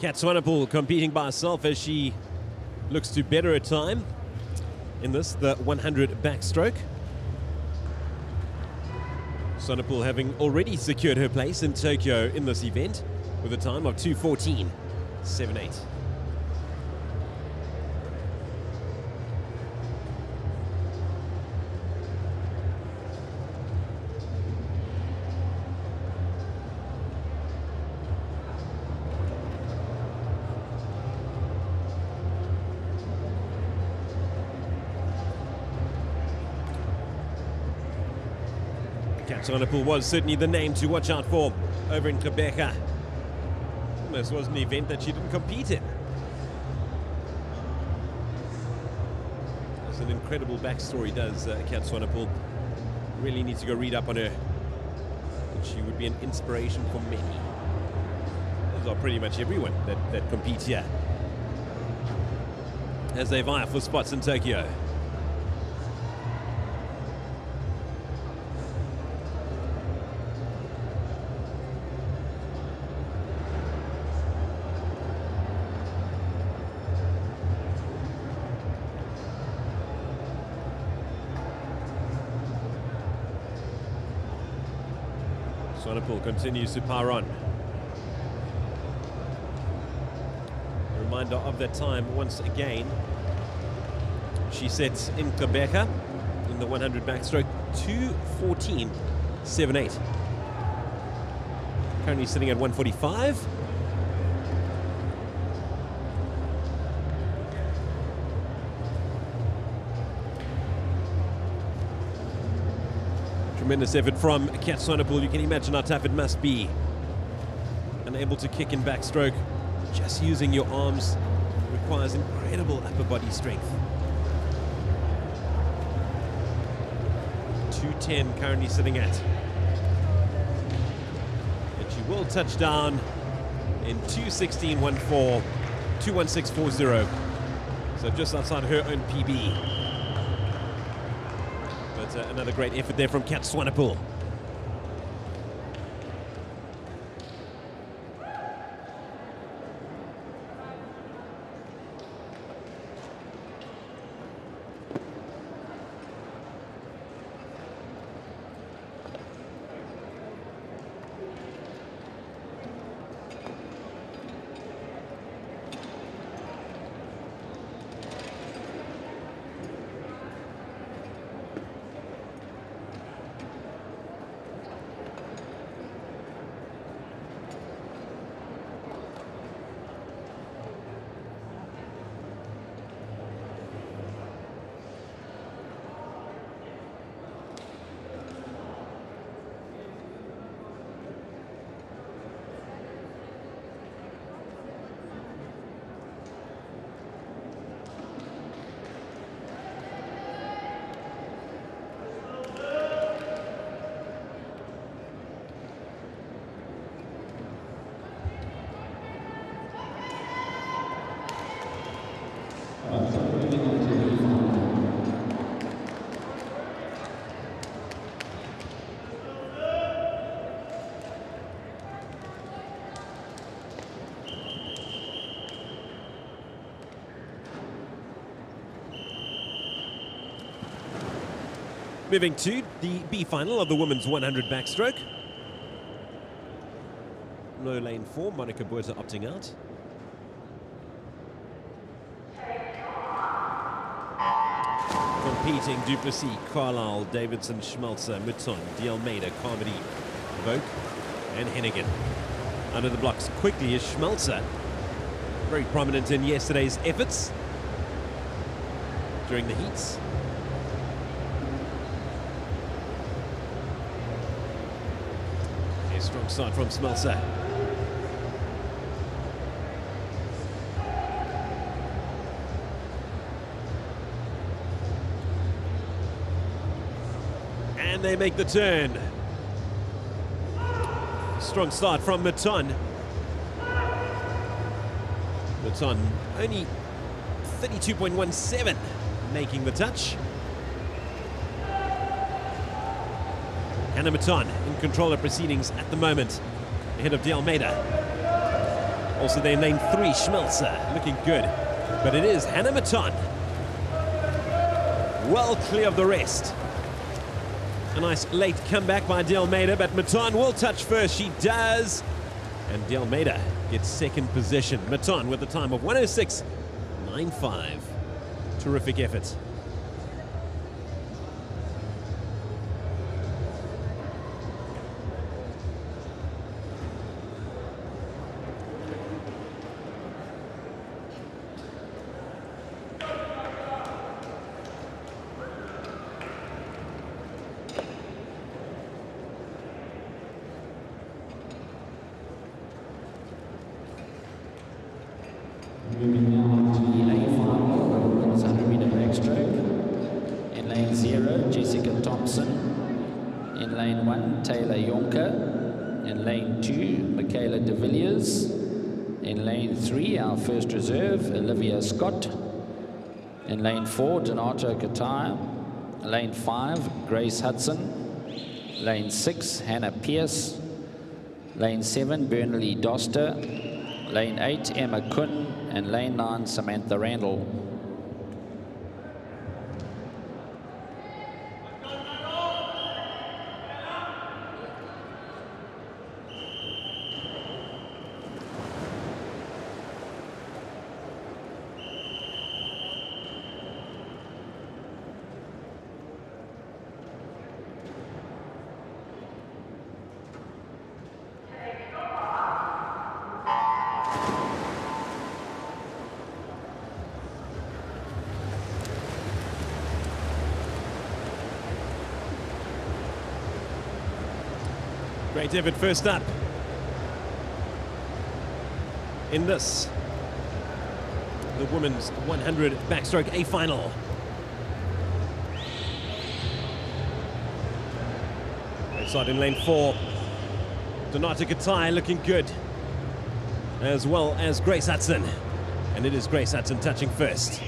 Kat Swanepoel competing by herself as she looks to better her time in this, the 100 backstroke. Swanepoel having already secured her place in Tokyo in this event with a time of 2:14.78. Kat Swanepoel was certainly the name to watch out for over in Quebec. This was an event that she didn't compete in. That's an incredible backstory, does Kat Swanepoel. Really need to go read up on her. And she would be an inspiration for many. Those are pretty much everyone that competes here as they vie for spots in Tokyo. Swanepoel continues to power on. A reminder of that time once again. She sets in Quebec in the 100 backstroke 2:14.78. Currently sitting at 1:45. Tremendous effort from Kat Swanepoel. You can imagine how tough it must be unable to kick in backstroke. Just using your arms requires incredible upper body strength. 210 currently sitting at. And she will touch down in 2:16.14, 2:16.40. So just outside her own PB. But another great effort there from Kat Swanepoel. Moving to the B final of the women's 100 backstroke. No lane 4, Monica Buerta opting out. Competing Duplessis, Carlisle, Davidson, Schmelzer, Mouton, D'Almeida, Carmody, Vogue, and Hennigan. Under the blocks quickly is Schmelzer, very prominent in yesterday's efforts during the heats. A strong start from Schmelzer. And they make the turn. Strong start from Mouton. Mouton only 32.17 making the touch. Hannah Mouton in control of proceedings at the moment, ahead of D'Almeida. Also there in lane 3, Schmelzer, looking good. But it is Hannah Mouton, well clear of the rest. A nice late comeback by D'Almeida, but Mouton will touch first. She does. And D'Almeida gets second position. Mouton with a time of 106.95. Terrific effort. Moving now to the lane final, women's 100-meter backstroke. In lane 0, Jessica Thompson. In lane 1, Taylor Yonker. In lane 2, Michaela de Villiers. In lane 3, our first reserve, Olivia Scott. In lane 4, Donato Kataya. Lane 5, Grace Hudson. Lane 6, Hannah Pierce. Lane 7, Bernally Doster. Lane 8, Emma Kuhn. And lane 9, Samantha Randall. Great effort first up. in this, the women's 100 backstroke A final. Inside in lane 4, Donata Katai looking good, as well as Grace Hudson. And it is Grace Hudson touching first.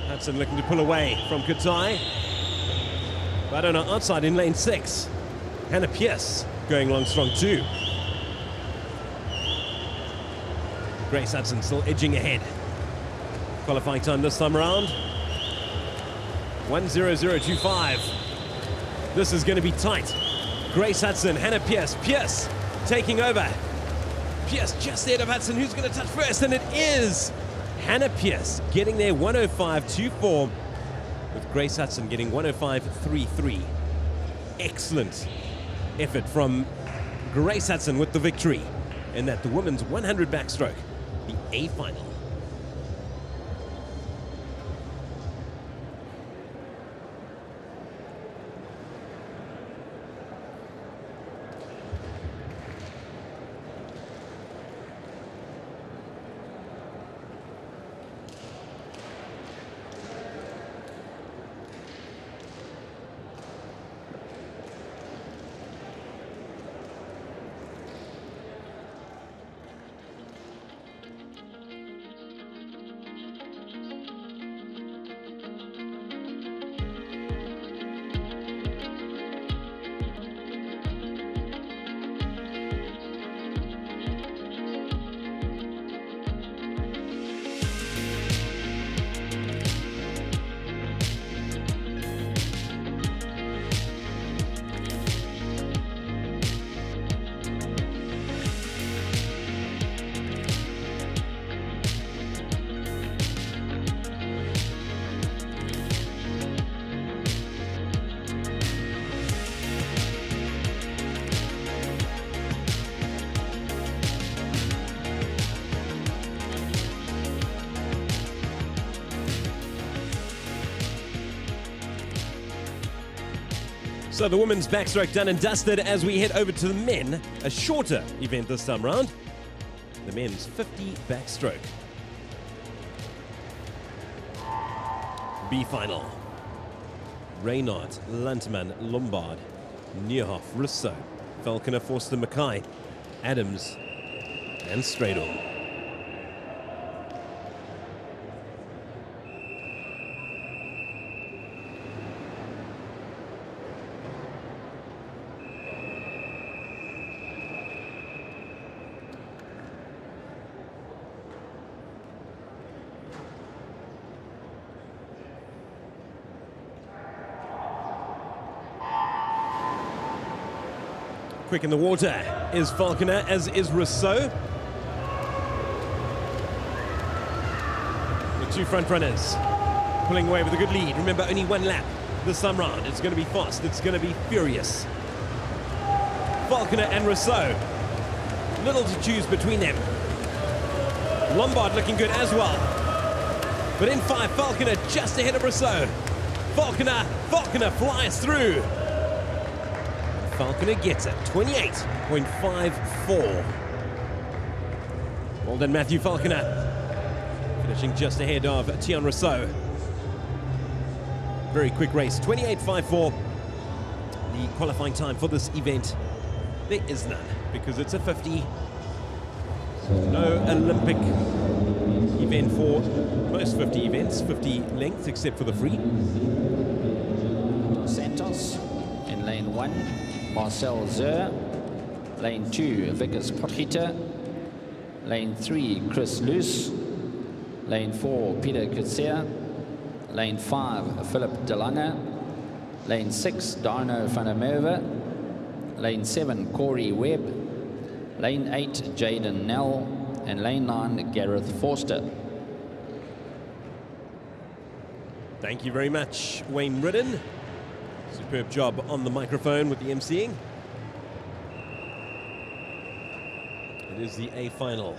Hudson looking to pull away from Katai. But on outside in lane 6, Hannah Pierce going long strong too. Grace Hudson still edging ahead. Qualifying time this time around, 1:00.25. This is going to be tight. Grace Hudson, Hannah Pierce. Pierce taking over. Pierce just ahead of Hudson. Who's going to touch first? And it is Hannah Pierce getting there 1:05.24, with Grace Hudson getting 1:05.33. Excellent effort from Grace Hudson with the victory in that the women's 100 backstroke, the A final. So the women's backstroke done and dusted as we head over to the men, a shorter event this time round. The men's 50 backstroke B final. Reynard, Lantman, Lombard, Niehoff, Russo, Falconer, Forster, Mackay, Adams, and Stradle. Quick in the water is Falconer, as is Rousseau. The two front runners pulling away with a good lead. Remember, only one lap this time round. It's going to be fast. It's going to be furious. Falconer and Rousseau. Little to choose between them. Lombard looking good as well. But in 5, Falconer just ahead of Rousseau. Falconer flies through. Falconer gets it, 28.54. Well done, Matthew Falconer. Finishing just ahead of Tian Rousseau. Very quick race, 28.54. The qualifying time for this event, there is none, because it's a 50. No Olympic event for most 50 events, 50 lengths, except for the free. Santos in lane 1. Marcel Zer, lane 2, Vickers Potgieter, lane 3, Chris Luce, lane 4, Peter Kutsia, lane 5, Philip Delange, lane 6, Darno van der Merwe, lane 7, Corey Webb, lane 8, Jaden Nell, and lane 9, Gareth Forster. Thank you very much, Wayne Ridden. Superb job on the microphone with the emceeing. It is the A final.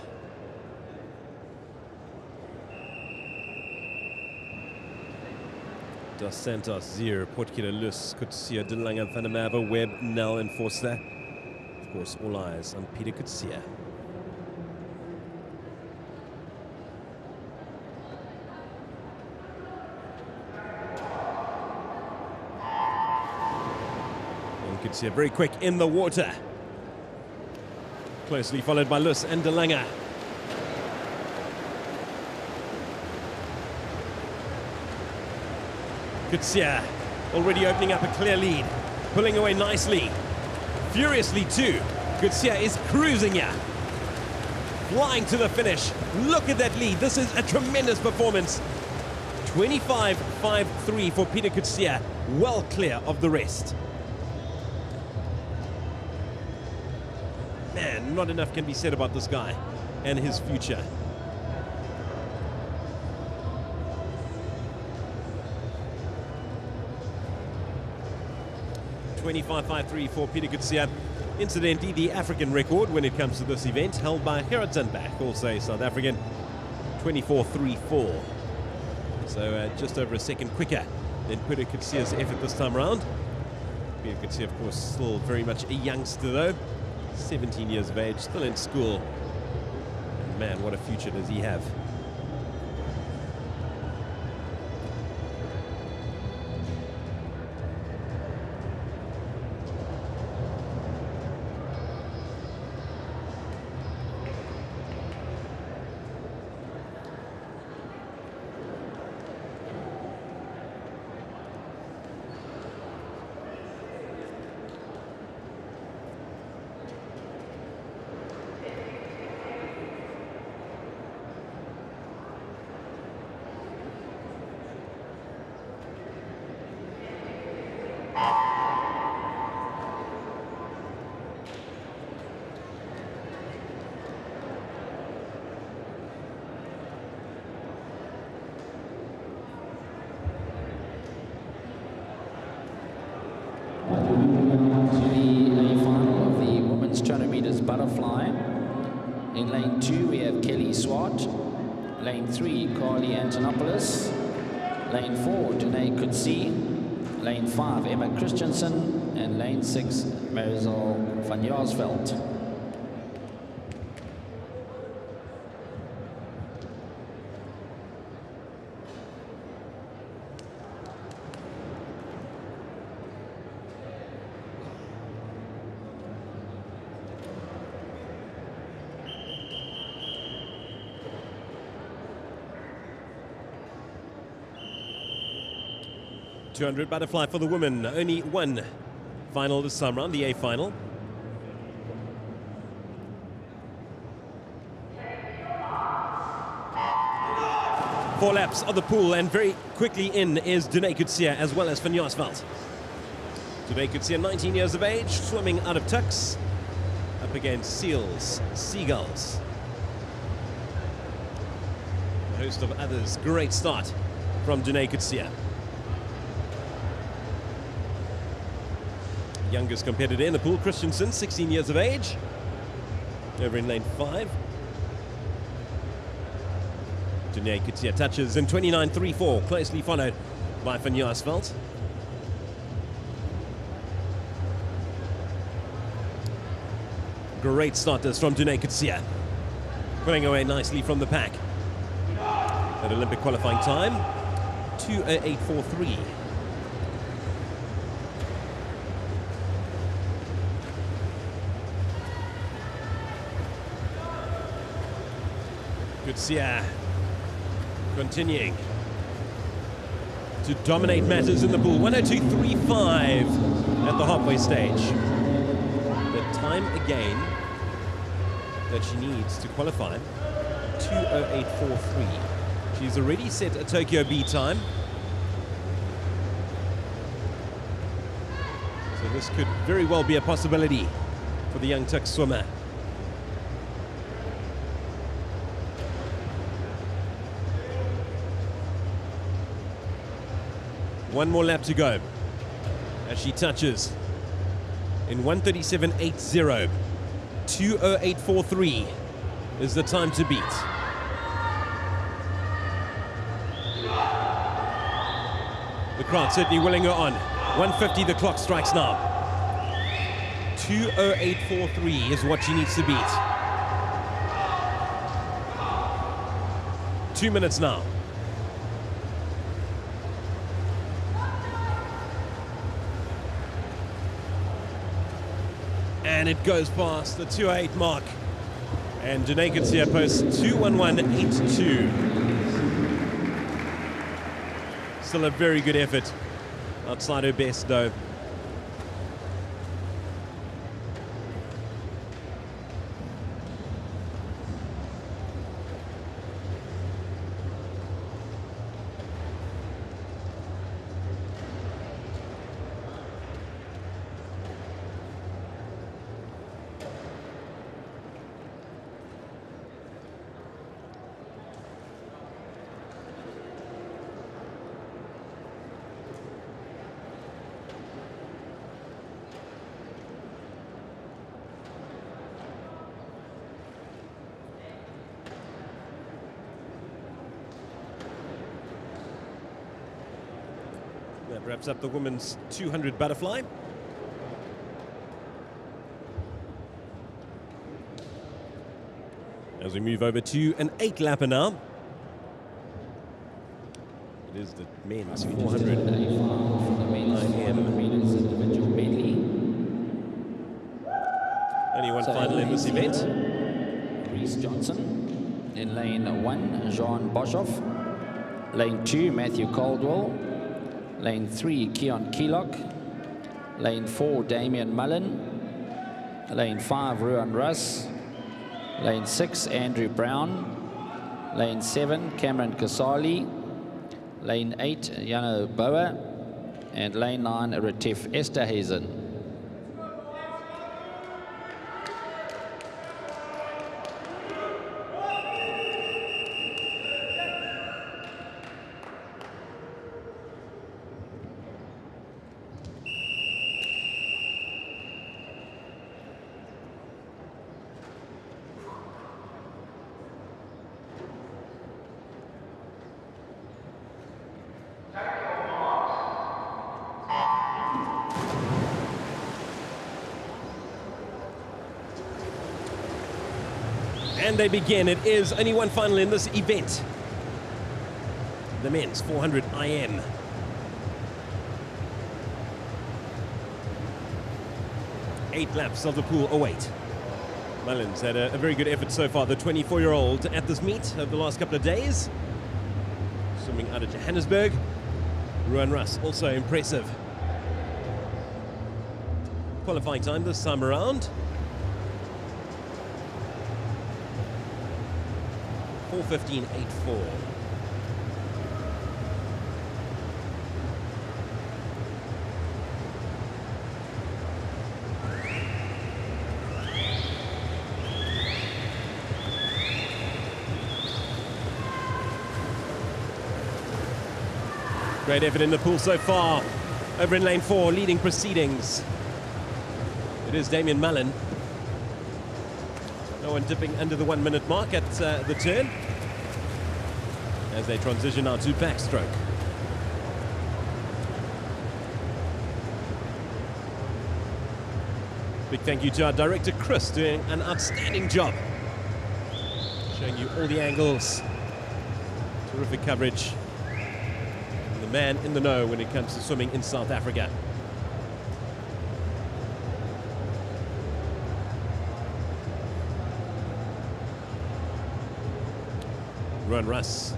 Dos Santos, Zier, Potgieter, Luce, Kutsia, Delange, Van der Merwe, Webb, Nell, and Forster. Of course, all eyes on Peter Kutsia. And Kutsia very quick in the water. Closely followed by Lus and De Lange. Kutsia already opening up a clear lead, pulling away nicely, furiously too. Kutsia is cruising here, flying to the finish. Look at that lead. This is a tremendous performance. 25.53 for Peter Kutsia, well clear of the rest. Man, not enough can be said about this guy and his future. .25.53 for Peter Kutsia. Incidentally, the African record when it comes to this event, held by Gerard Zandberg, also a South African, 24.34. So just over a second quicker than Peter Kutsia's effort this time around. Peter Kutsia, of course, still very much a youngster though. 17 years of age, still in school. And man, what a future does he have. Butterfly. In lane 2 we have Kelly Swart. Lane 3 Carly Antonopoulos. Lane 4 Danae Kutsi. Lane 5 Emma Christensen. And lane 6 Marisol van Jaarsveld. .200 butterfly for the women. Only one final this time round, the A final. Four laps of the pool, and very quickly in is Danae Kutsia as well as Van Jaarsveld. Danae Kutsia, 19 years of age, swimming out of tucks, up against seals, seagulls, a host of others. Great start from Danae Kutsia. Youngest competitor in the pool, Christensen, 16 years of age, over in lane 5. Danae Kutsia touches in 29.34, closely followed by Van Jaarsveld. Great starters from Danae Kutsia, pulling away nicely from the pack. At Olympic qualifying time, 2:08.43. Kutsia continuing to dominate matters in the pool. 1:02.35 at the halfway stage. The time again that she needs to qualify, 2:08.43. She's already set a Tokyo B time. So this could very well be a possibility for the young tuck swimmer. One more lap to go as she touches in 1:37.80. 2:08.43 is the time to beat. The crowd certainly willing her on. 1:50 the clock strikes now. 2:08.43 is what she needs to beat. 2 minutes now. And it goes past the 2:08 mark. And Janae Kutsia posts 2:11.82. Still a very good effort. Outside her best, though. That wraps up the women's 200 butterfly. As we move over to an 8-lapper now. It is the men's 400 IM. Only one final in this event. Reese Johnson. In lane 1, Jean Boshoff. Lane 2, Matthew Caldwell. Lane 3, Keon Keelock. Lane 4, Damian Mullen. Lane 5, Ruan Russ. Lane 6, Andrew Brown. Lane 7, Cameron Casali. Lane 8, Jano Boa. And lane 9, Retief Esterhazen. And they begin. It is only one final in this event. The men's 400 IM. Eight laps of the pool await. Mullins had a very good effort so far, the 24-year-old at this meet over the last couple of days. Swimming out of Johannesburg. Ruan Russ, also impressive. Qualifying time this time around. 4:15.84. Great effort in the pool so far. Over in lane 4, leading proceedings. It is Damian Mullen. No one dipping under the 1 minute mark at the turn. As they transition now to backstroke. Big thank you to our director, Chris, doing an outstanding job. Showing you all the angles. Terrific coverage. And the man in the know when it comes to swimming in South Africa. Ruan Russ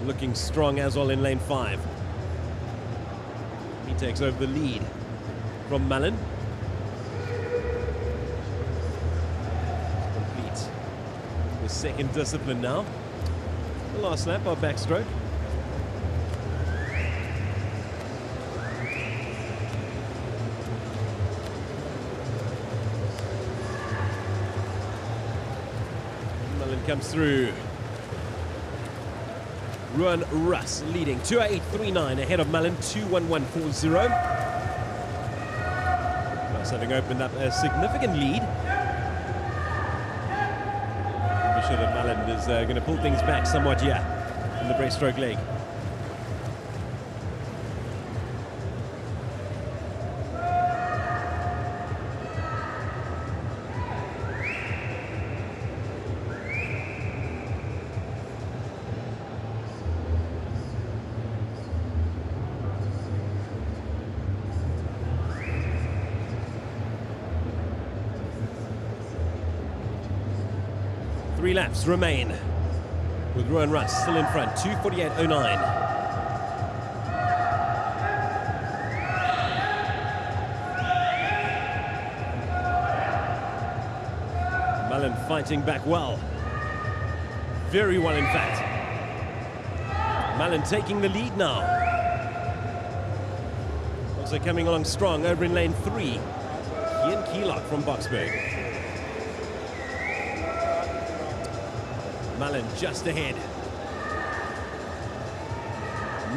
looking strong as well in lane 5. He takes over the lead from Mullen. Complete the second discipline now. The last lap of backstroke. Mullen comes through. Ruan Russ leading 2:08.39 ahead of Mullen, 2:11.40. Russ having opened up a significant lead. Be sure that Mullen is going to pull things back somewhat here in the breaststroke leg. 3 laps remain, with Rowan Russ still in front, 2:48.09. Mullen fighting back well. Very well, in fact. Mullen taking the lead now. Also coming along strong over in lane 3. Ian Keelock from Boksburg. Mullen just ahead.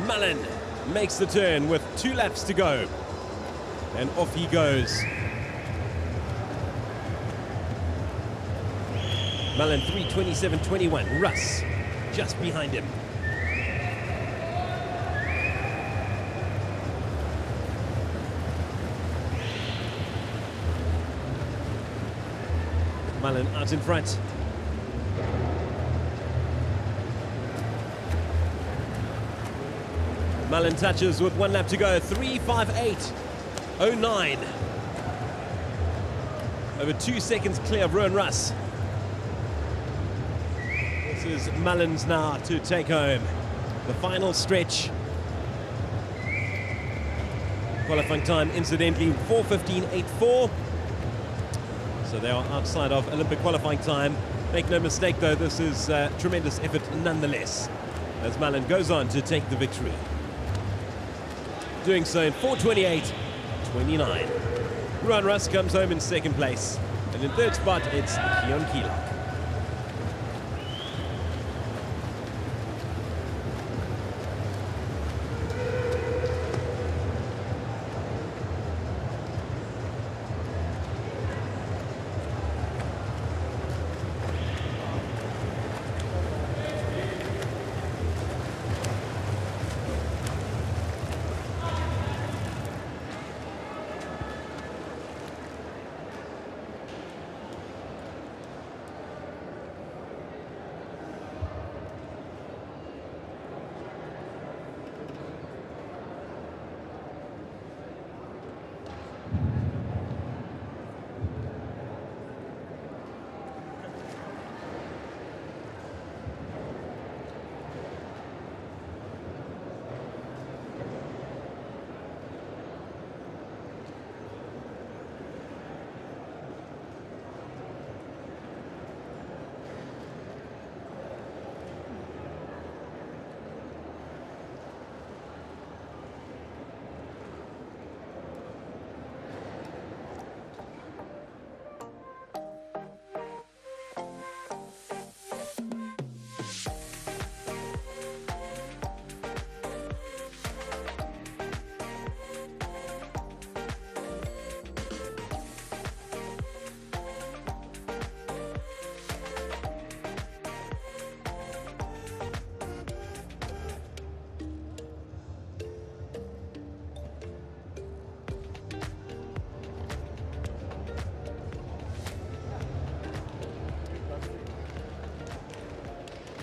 Mullen makes the turn with 2 laps to go. And off he goes. Mullen 3:27.21. Russ just behind him. Mullen out in front. Mullen touches with 1 lap to go. 3:58.09. Over 2 seconds clear of Rowan Russ. This is Mullen's now to take home the final stretch. Qualifying time, incidentally, 4:15.84. So they are outside of Olympic qualifying time. Make no mistake, though, this is tremendous effort nonetheless, as Mullen goes on to take the victory. Doing so in 4:28.29. Rowan Russ comes home in second place. And in third spot, it's Ian Keelock.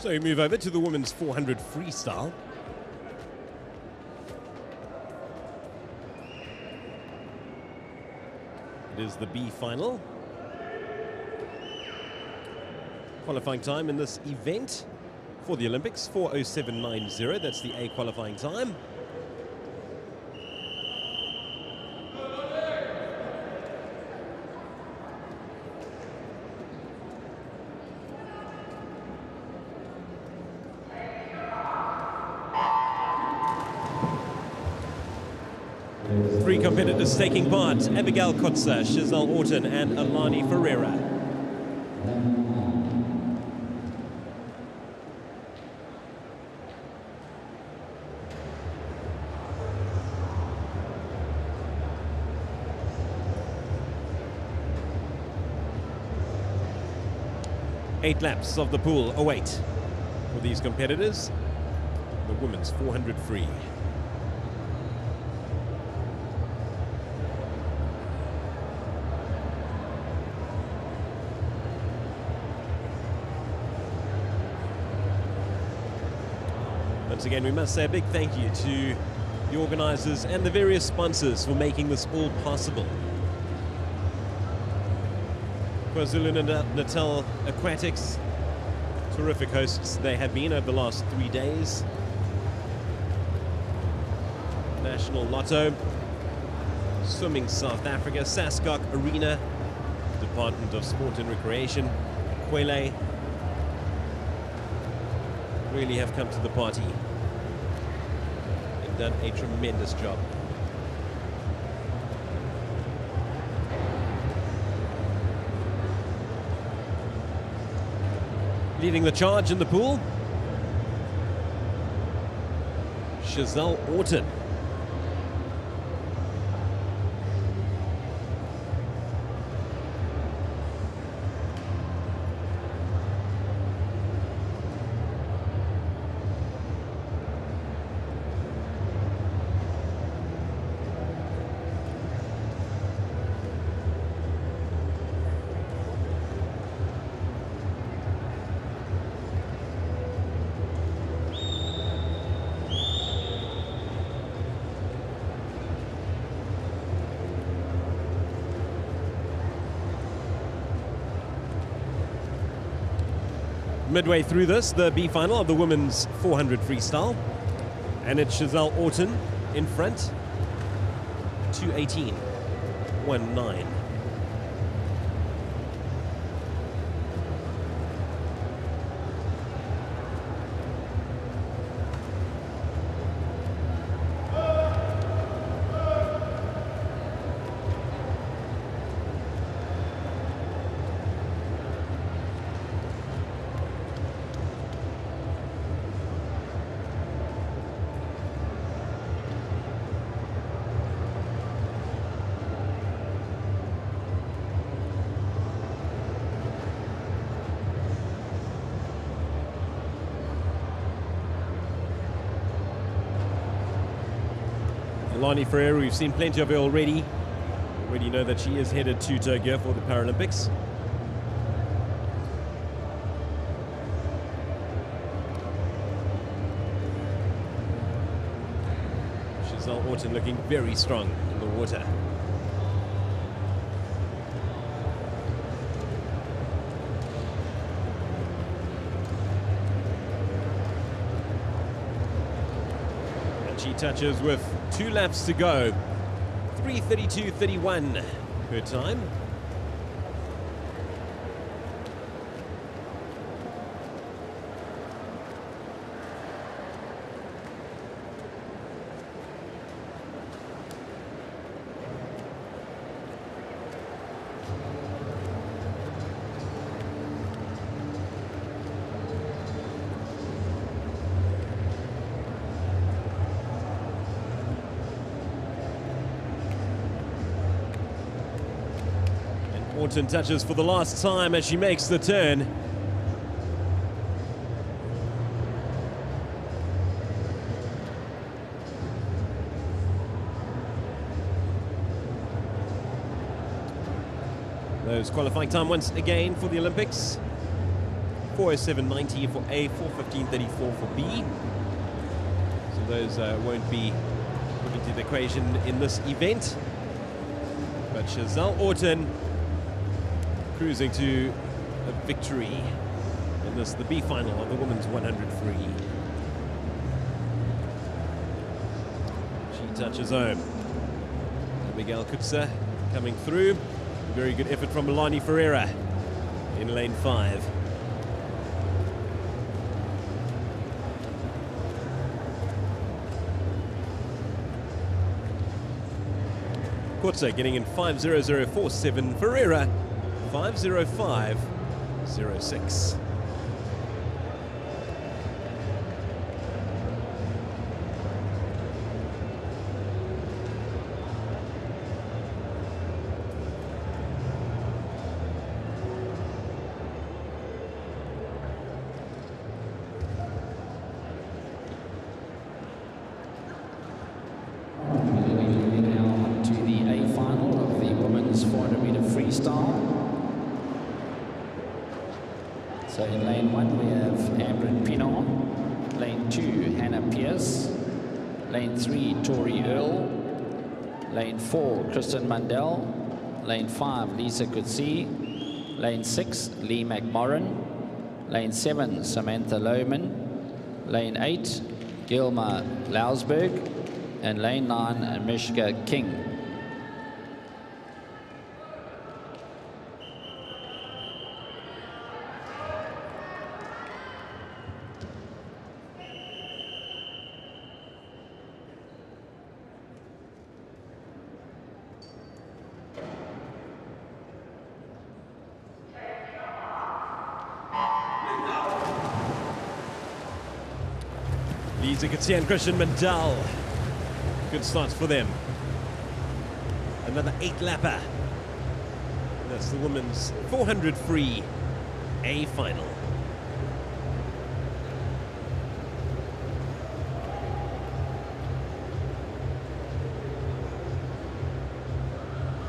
So we move over to the women's 400 freestyle. It is the B final. Qualifying time in this event for the Olympics, 4:07.90. That's the A qualifying time. Three competitors taking part: Abigail Kotza, Giselle Orton, and Alani Ferreira. Eight laps of the pool await for these competitors. The women's 400 free. Once again, we must say a big thank you to the organisers and the various sponsors for making this all possible. KwaZulu-Natal Aquatics, Terrific hosts they have been over the last 3 days. National Lotto, Swimming South Africa, Saskok Arena, Department of Sport and Recreation, Kwele really have come to the party and done a tremendous job. Leading the charge in the pool, Chazelle Orton. Midway through this, the B final of the women's 400 freestyle, and it's Chazelle Orton in front, 2:18.19. Lani Ferreira, we've seen plenty of her already. Already know that she is headed to Tokyo for the Paralympics. Chazelle Orton looking very strong in the water. She touches with 2 laps to go. 3:32.31 her time. Orton touches for the last time as she makes the turn. Those qualifying time once again for the Olympics. 4:07.90 for A, 4:15.34 for B. So those won't be put into the equation in this event. But Chazelle Orton cruising to a victory in this, the B final of the women's 100 free. She touches home. Miguel Kutsa coming through. Very good effort from Lani Ferreira in lane 5. Kutsa getting in 5:00.47. Ferreira 5:05.06. Now to the A final of the women's 400-meter freestyle. So in lane 1 we have Amber Pinot, lane 2 Hannah Pierce, lane 3 Tori Earl, lane 4 Kristen Mandel, lane 5 Lisa Coetzee, lane 6 Lee McMorrin, Lane 7, Samantha Lohman. Lane 8, Gilma Lausberg. And lane 9, Mishka King. Lisa Katsia and Christian Mandel. Good starts for them. Another 8-lapper. That's the women's 400 free A final.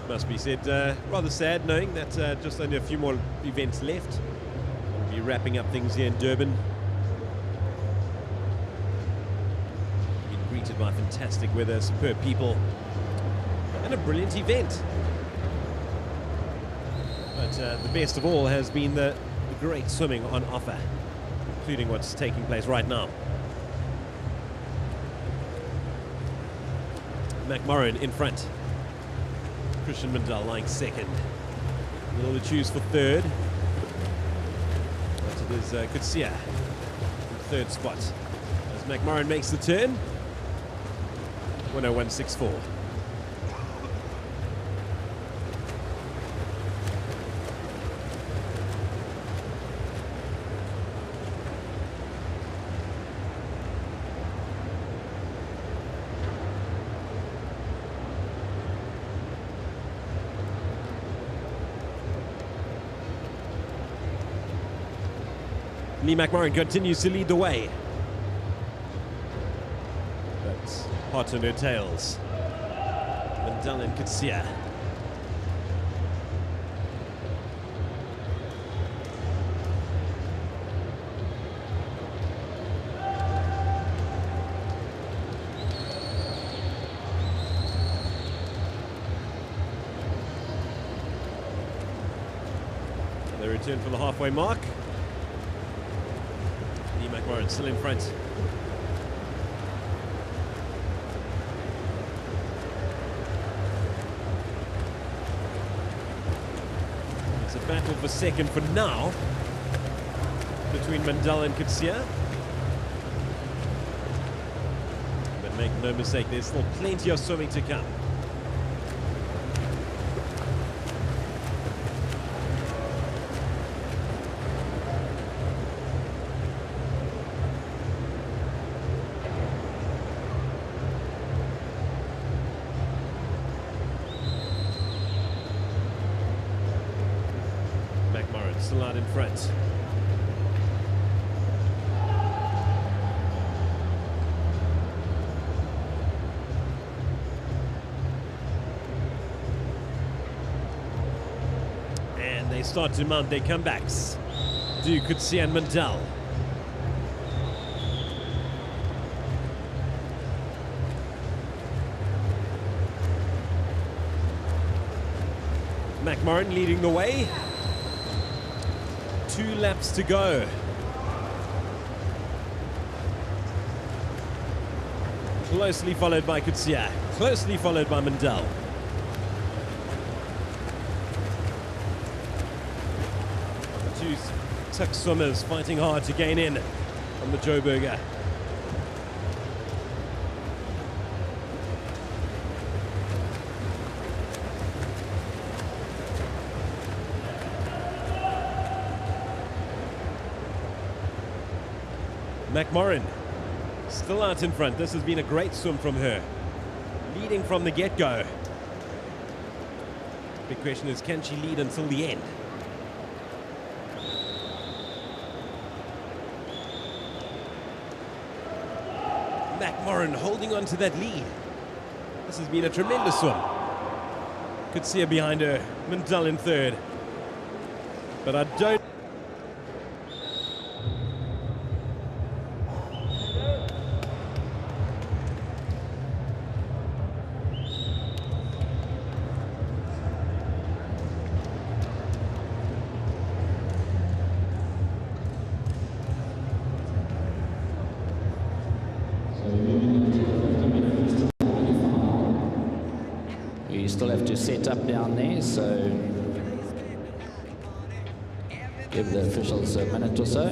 Must be said, rather sad knowing that just only a few more events left. We'll be wrapping up things here in Durban. Greeted by fantastic weather, superb people, and a brilliant event. But the best of all has been the great swimming on offer, including what's taking place right now. McMurrin in front. Christian Mandel lying second. Little to choose for third. But it is Katsia in third spot. As McMurrin makes the turn. 101.64. Lee McMurrin continues to lead the way. But hot on her tails. Mandel and Katsia. They return for the halfway mark. Lee McMurrin still in front. It's a battle for second for now between Mandel and Katsia. But make no mistake, there's still plenty of swimming to come. Still out in front. And they start to mount their comebacks. Do Katsia and Mandel. McMurrin leading the way. 2 laps to go. Closely followed by Katsia, closely followed by Mandel. Two tuck swimmers fighting hard to gain in on the Joburger. McMurrin still out in front. This has been a great swim from her, leading from the get-go. Big question is, can she lead until the end? McMurrin holding on to that lead. This has been a tremendous swim. Could see her behind her. Mandel in third. But I don't... still have to set up down there, so give the officials a minute or so.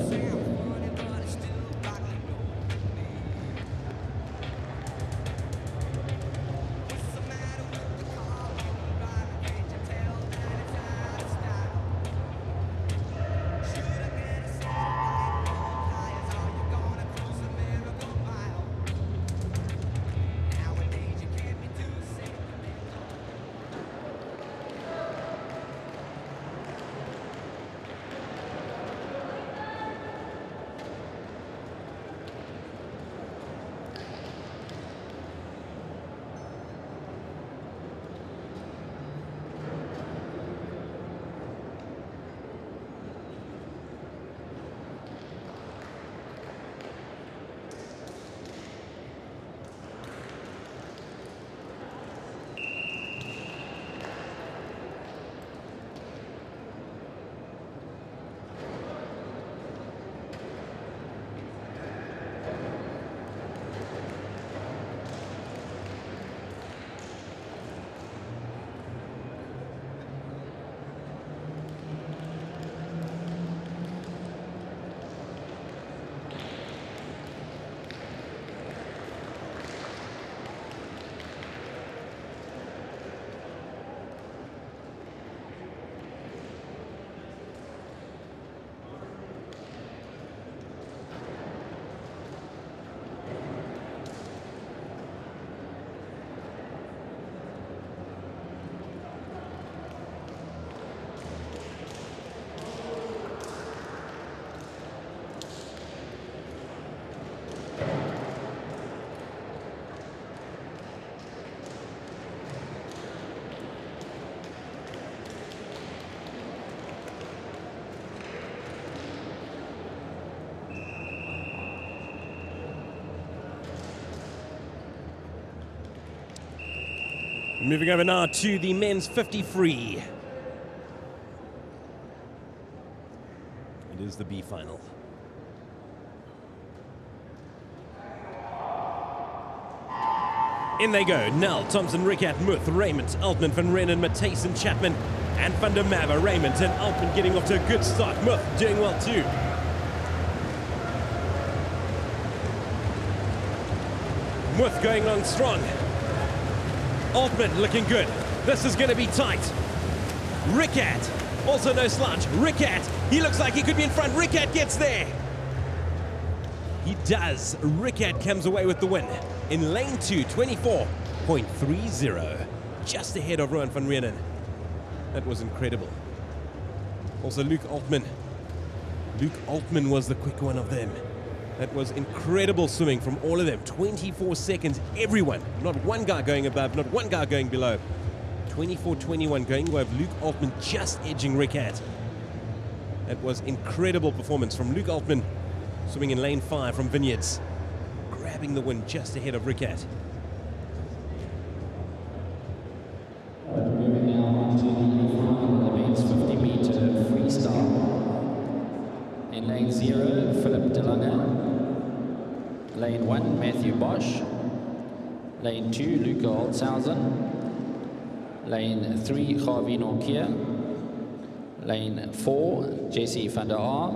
Moving over now to the men's 50 free. It is the B final. In they go. Nel, Thompson, Rickert, Muth, Raymond, Altman, Van Rennen, Matthijs and Chapman, and Van der Merwe. Raymond and Altman getting off to a good start. Muth doing well too. Muth going on strong. Altman looking good. This is going to be tight. Rickert, also no slouch. Rickert, he looks like he could be in front. Rickert gets there. He does. Rickert comes away with the win in lane 2, 24.30. Just ahead of Rowan van Reenen. That was incredible. Also Luke Altman. Luke Altman was the quick one of them. That was incredible swimming from all of them. 24 seconds, everyone. Not one guy going above, not one guy going below. 24-21 going away of Luke Altman just edging Rickert. That was incredible performance from Luke Altman, swimming in lane 5 from Vineyards. Grabbing the win just ahead of Rickert. Moving now on to the final, the men's 50-meter freestyle. In lane 0, Philip DeLange. Lane 1, Matthew Bosch. Lane 2, Luca Holzhausen. Lane 3, Javi Norkier. Lane 4, Jesse van der Aar.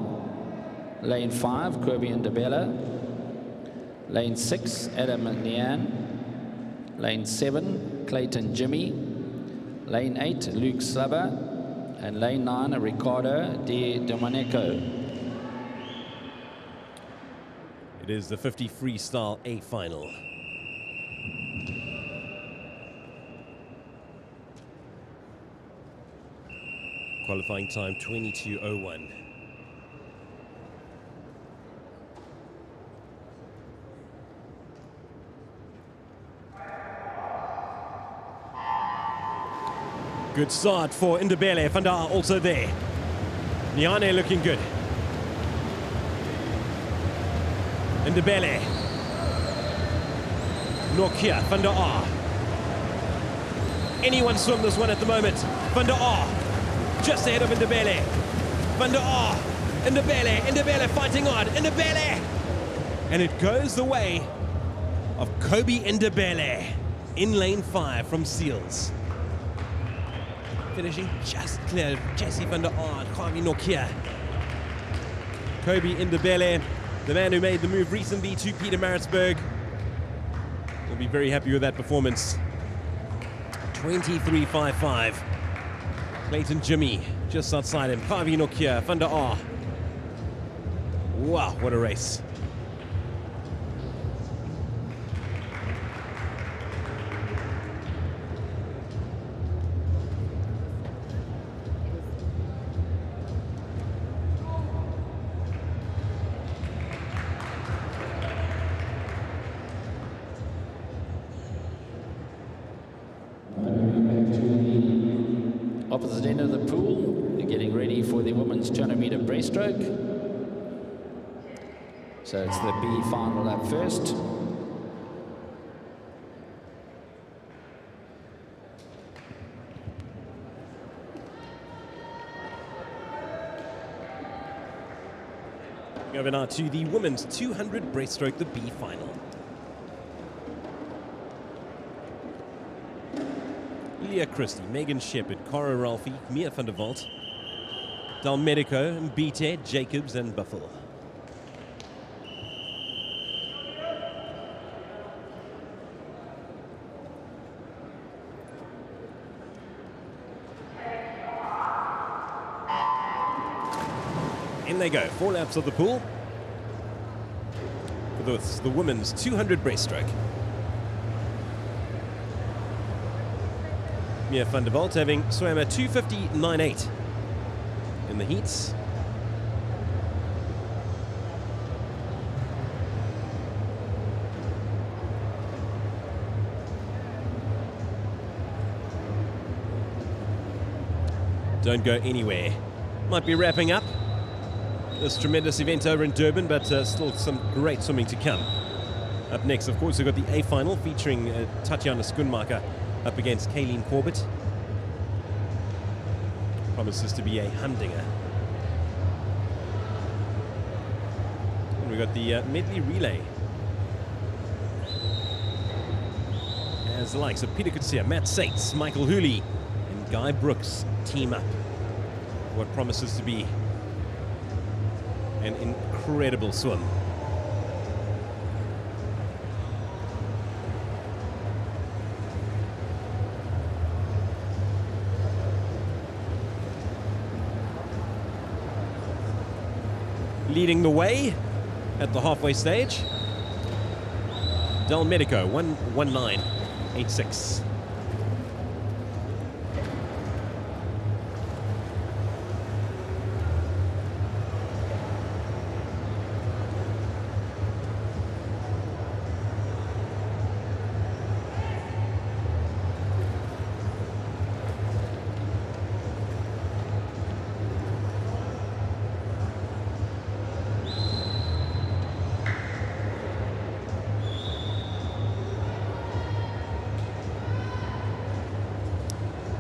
Lane 5, Kirby Ndebele. Lane 6, Adam Nian. Lane 7, Clayton Jimmy. Lane 8, Luke Slava. And lane 9, Ricardo Di Domenico. It is the 50 freestyle A final. Qualifying time 22:01. Good start for Ndebele. Van der Aar also there. Niane looking good. Ndebele. Norkier, Van der Aar. Anyone swim this one at the moment? Van der Aar. Just ahead of Ndebele. Van der Aar. Ndebele. Ndebele fighting on. Ndebele. And it goes the way of Kobe Ndebele in lane 5 from Seals. finishing just clear. Jesse van der Aard, Javi Nokia. Kobe Indebele, the man who made the move recently to Pietermaritzburg, will be very happy with that performance. 23.55. Clayton Jimmy just outside him. Javi Nokia, van der Aard. Wow, what a race. Opposite end of the pool, they're getting ready for the women's 200 meter breaststroke. So it's the B final lap first. Over now to the women's 200 breaststroke, the B final. Leah Christie, Megan Shepherd, Cara Ralphie, Mia van der Walt, Dalmedico, Mbite, Jacobs and Buffalo. In they go, 4 laps of the pool for the women's 200 breaststroke. Mia van der Walt having swam a 2:50.98 in the heats. Don't go anywhere. Might be wrapping up this tremendous event over in Durban, but still some great swimming to come. Up next, of course, we've got the A final featuring Tatjana Schoenmaker up against Kayleen Corbett. Promises to be a humdinger. And we've got the medley relay, as the likes of Peter Kutsia, Matt Sates, Michael Hooley and Guy Brooks team up. What promises to be an incredible swim. Leading the way at the halfway stage, Dalmedico, 1:19.86.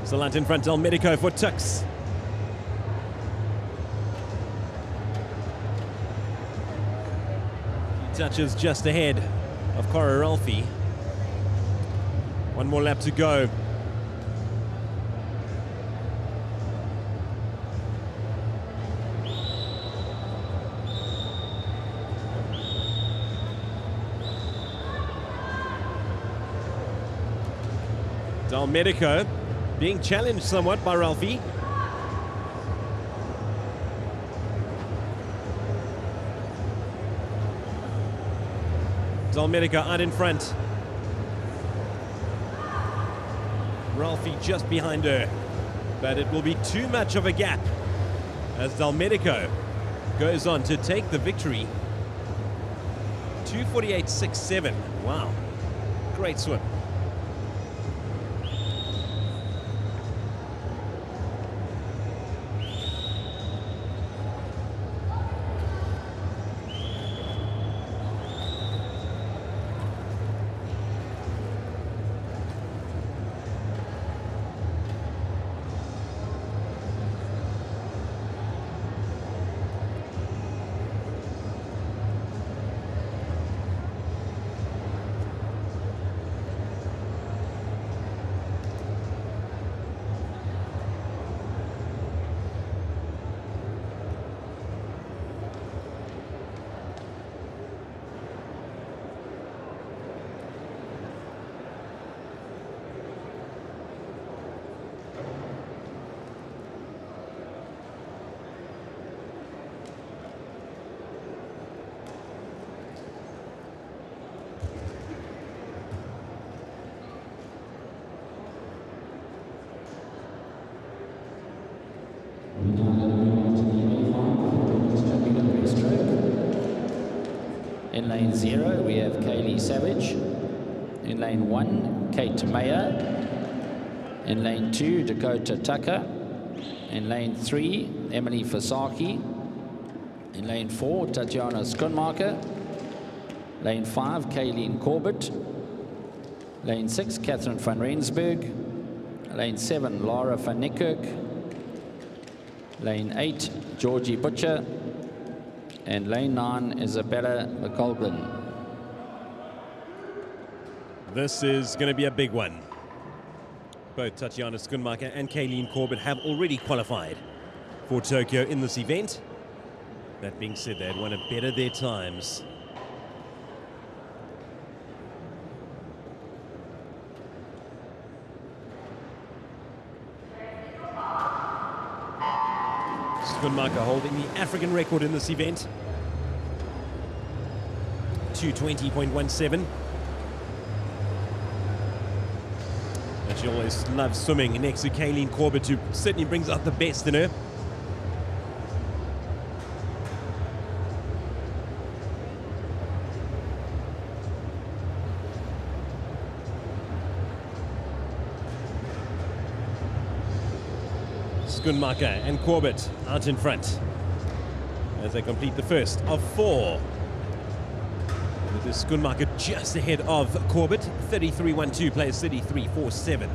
Salant in front, Dalmedico for Tux. Touches just ahead of Cara Ralphie. One more lap to go. Dalmedico being challenged somewhat by Ralphie. Dalmedico out in front. Ralphie just behind her. But it will be too much of a gap as Dalmedico goes on to take the victory. 2:48.67. Wow. Great swim. lane 0, we have Kaylee Savage. In lane 1, Kate Mayer. In lane 2, Dakota Tucker. In lane 3, Emily Fasaki. In lane 4, Tatiana Schoenmaker. Lane 5, Kayleen Corbett. Lane 6, Catherine van Rensburg. Lane 7, Laura van Niekerk. Lane 8, Georgie Butcher. And lane 9, Isabella McColgan. This is going to be a big one. Both Tatiana Schoenmaker and Kayleen Corbett have already qualified for Tokyo in this event. That being said, they had won to better their times. Schoenmaker holding the African record in this event. 2:20.17. And she always loves swimming next to Kayleen Corbett, who certainly brings out the best in her. Schoenmaker and Corbett out in front as they complete the first of 4. With this Schoenmaker just ahead of Corbett, 33.12, plays 33.47.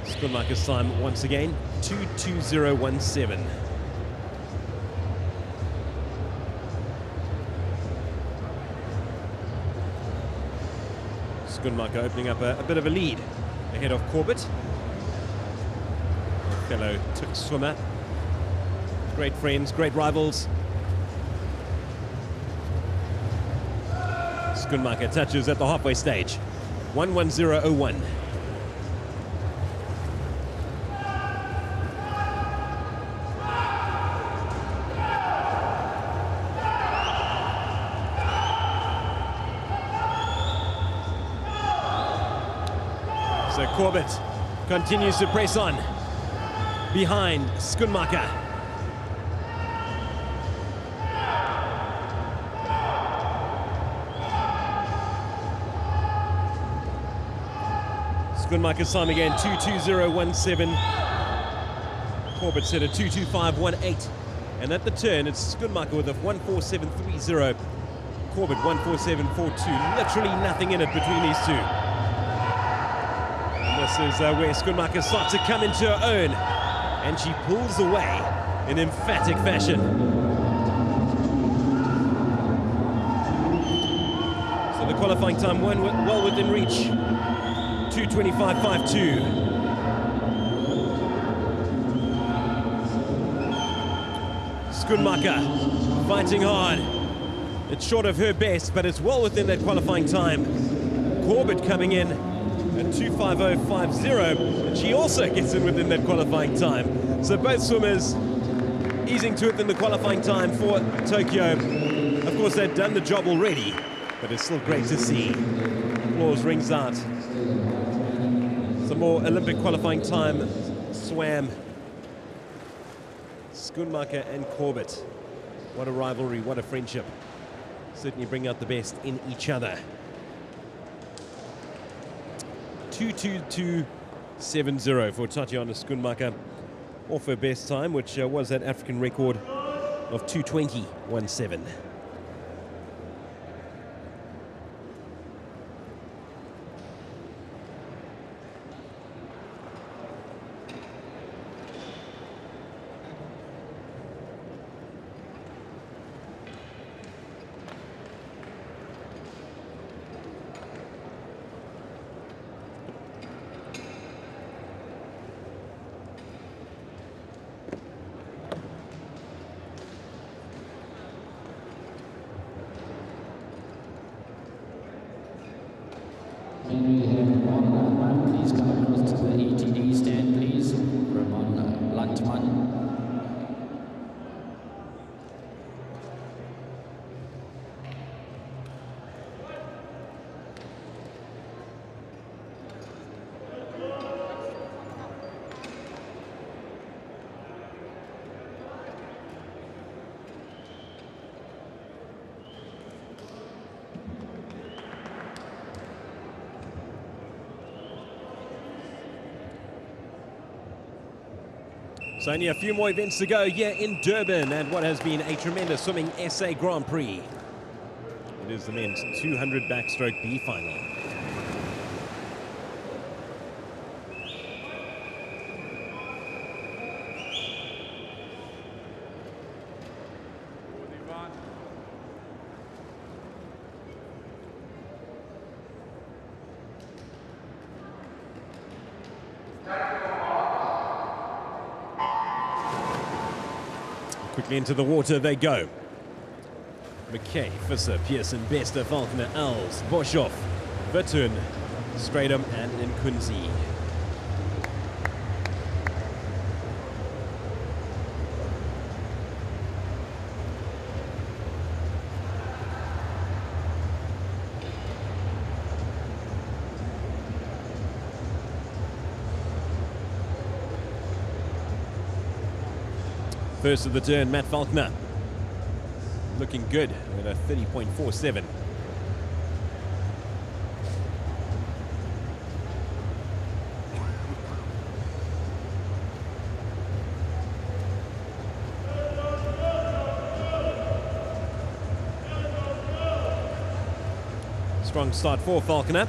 Schoenmaker's time once again, 2:20.17. Schoenmaker opening up a bit of a lead ahead of Corbett. Fellow Tux swimmer. Great friends, great rivals. Schoenmaker touches at the halfway stage. 1:10.01. So Corbett continues to press on behind Schoenmaker. Schoenmaker's time again, 2:20.17. Corbett set a 2:25.18. And at the turn, it's Schoenmaker with a 1:47.30. Corbett 1:47.42. Literally nothing in it between these two. And this is where Schoenmaker starts to come into her own. And she pulls away in emphatic fashion. So the qualifying time well within reach. 2:25.52. Schoenmaker fighting hard. It's short of her best, but it's well within that qualifying time. Corbett coming in at 2:50.50, and she also gets in within that qualifying time. So both swimmers easing to it in the qualifying time for Tokyo. Of course, they've done the job already, but it's still great to see. Applause rings out. Some more Olympic qualifying time swam. Schoenmaker and Corbett. What a rivalry, what a friendship. Certainly bring out the best in each other. 2:22.70 for Tatiana Schoenmaker, off her best time, which was that African record of 2:20.17. Can we have Ramon please come across to the ETD stand, please? Ramon Lantman. So only a few more events to go here in Durban and what has been a tremendous swimming SA Grand Prix. It is the men's 200 backstroke B final. Quickly into the water they go. McKay, Visser, Pearson, Bester, Falconer, Els, Boshoff, Vertoon, Stradum and Nkunzi. First of the turn, Matt Falconer. Looking good with a 30.47. Strong start for Falconer.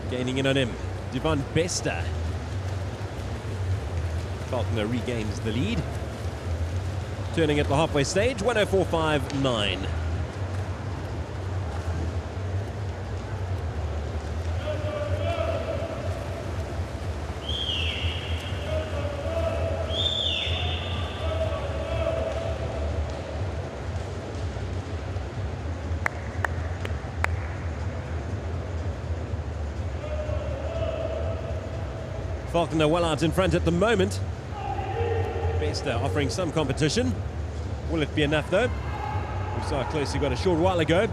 Gaining in on him, Devon Bester. Falconer regains the lead. Turning at the halfway stage, 104.59. Falconer well out in front at the moment. Bester offering some competition. Will it be enough though? We saw how close he got a short while ago.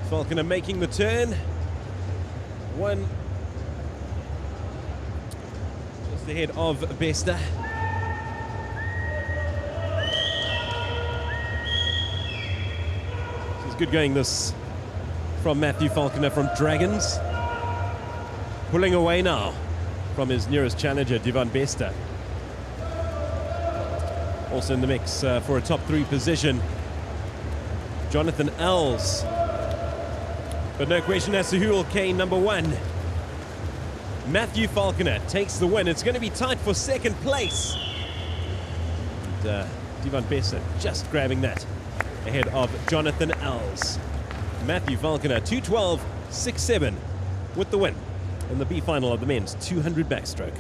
Falconer making the turn. One just ahead of Bester. This is good going this from Matthew Falconer from Dragons. Pulling away now from his nearest challenger, Devon Bester. Also in the mix for a top 3 position, Jonathan Els. But no question as to who will cane number 1. Matthew Falconer takes the win. It's going to be tight for second place. And Devon Bester just grabbing that ahead of Jonathan Els. Matthew Falconer, 2:12.67 with the win in the B final of the men's 200 backstroke.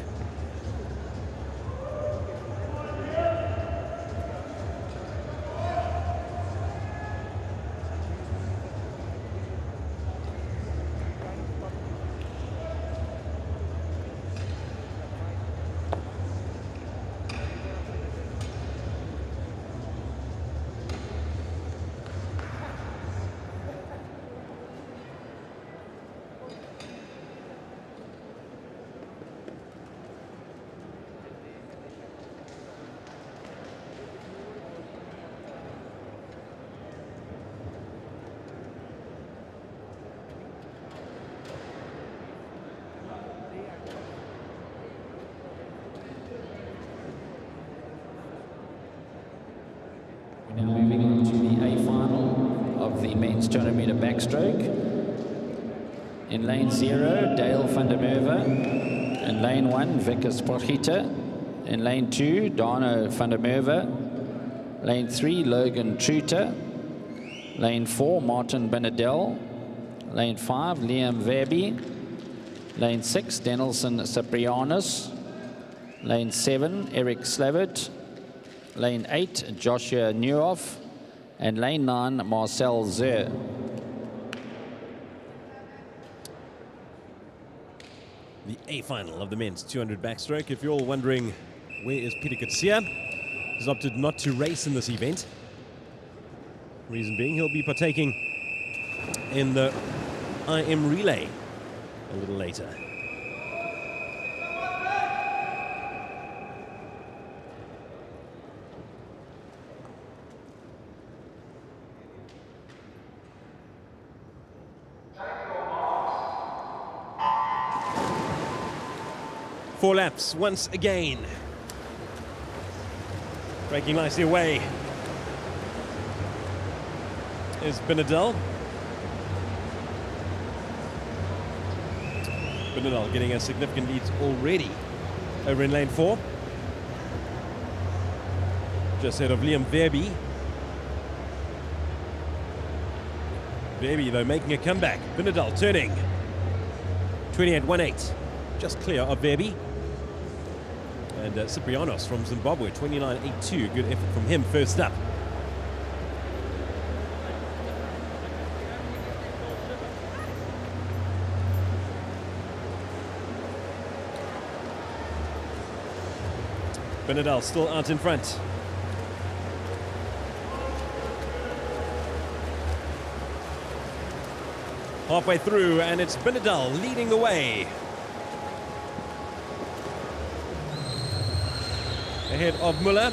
Now moving on to the A final of the men's 200 meter backstroke. In lane 0, Dale van der Merwe. In lane 1, Vickers Porgita. In lane 2, Dano van der Merwe. Lane 3, Logan Truter. Lane 4, Martin Benedel. Lane 5, Liam Verby. Lane 6, Denelson Ciprianus. Lane 7, Eric Slavert. Lane 8, Joshua Newhoff. And lane 9, Marcel Zer. The A final of the men's 200 backstroke. If you're all wondering where is Peter Kutsia, he's opted not to race in this event. Reason being, he'll be partaking in the IM relay a little later. 4 laps once again. Breaking nicely away is Benadel. Benadel getting a significant lead already over in lane 4. Just ahead of Liam Verby. Verby, though, making a comeback. Benadel turning. 28.18. Just clear of Verby. And Ciprianos from Zimbabwe, 29.82. Good effort from him first up. Benadel still out in front. Halfway through, and it's Benadel leading the way. Ahead of Muller.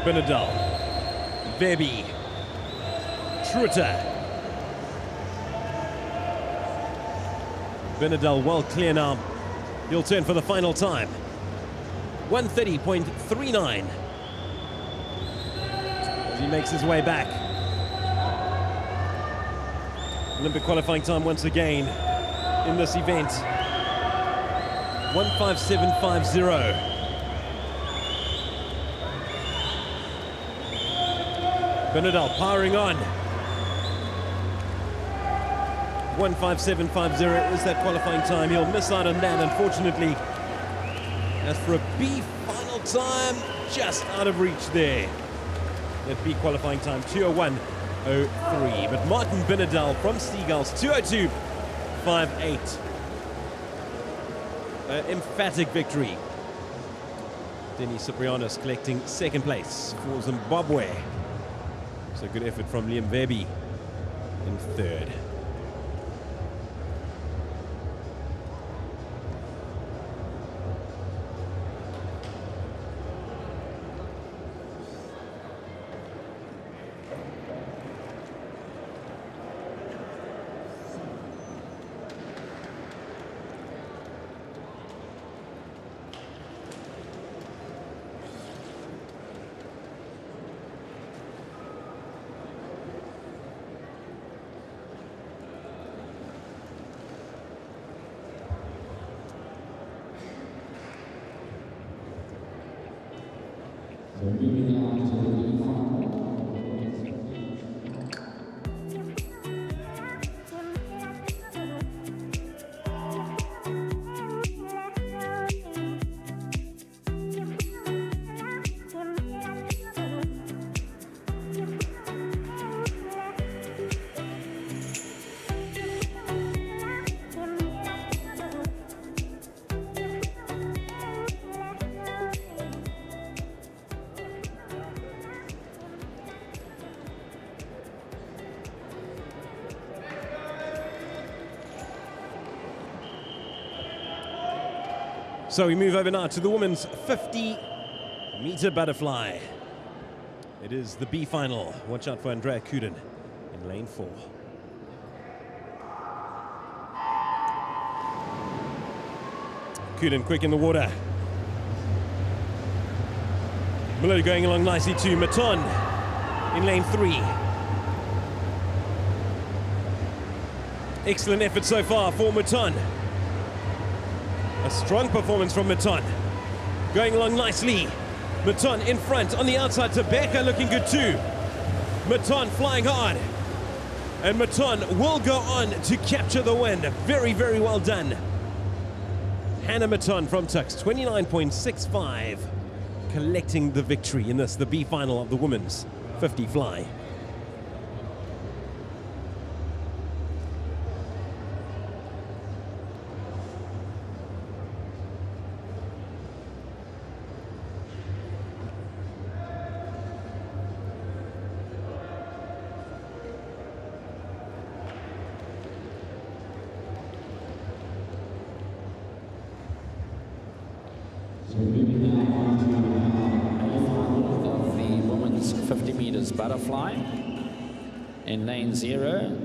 Benadel, Verby, Truter. Benadel well clear now. He'll turn for the final time. 1:30.39. As he makes his way back. Olympic qualifying time once again in this event. 1:57.50. Benadel powering on. 1:57.50 is that qualifying time. He'll miss out on that, unfortunately. As for a B final time, just out of reach there. That B qualifying time, 2:01.03. But Martin Benadel from Seagulls, 2:02.58. Emphatic victory. Denny Ciprianos collecting second place for Zimbabwe. So good effort from Liam Verby in third. So we move over now to the women's 50-meter butterfly. It is the B final. Watch out for Andrea Kuden in lane 4. Kuden quick in the water. Miller going along nicely too. Maton in lane 3. Excellent effort so far for Maton. A strong performance from Maton. Going along nicely. Maton in front on the outside to Becker, looking good too. Maton flying hard. And Maton will go on to capture the win. Very, very well done. Hannah Maton from Tux, 29.65, collecting the victory in this, the B final of the women's 50 fly. So moving now on to butterfly. In lane 0,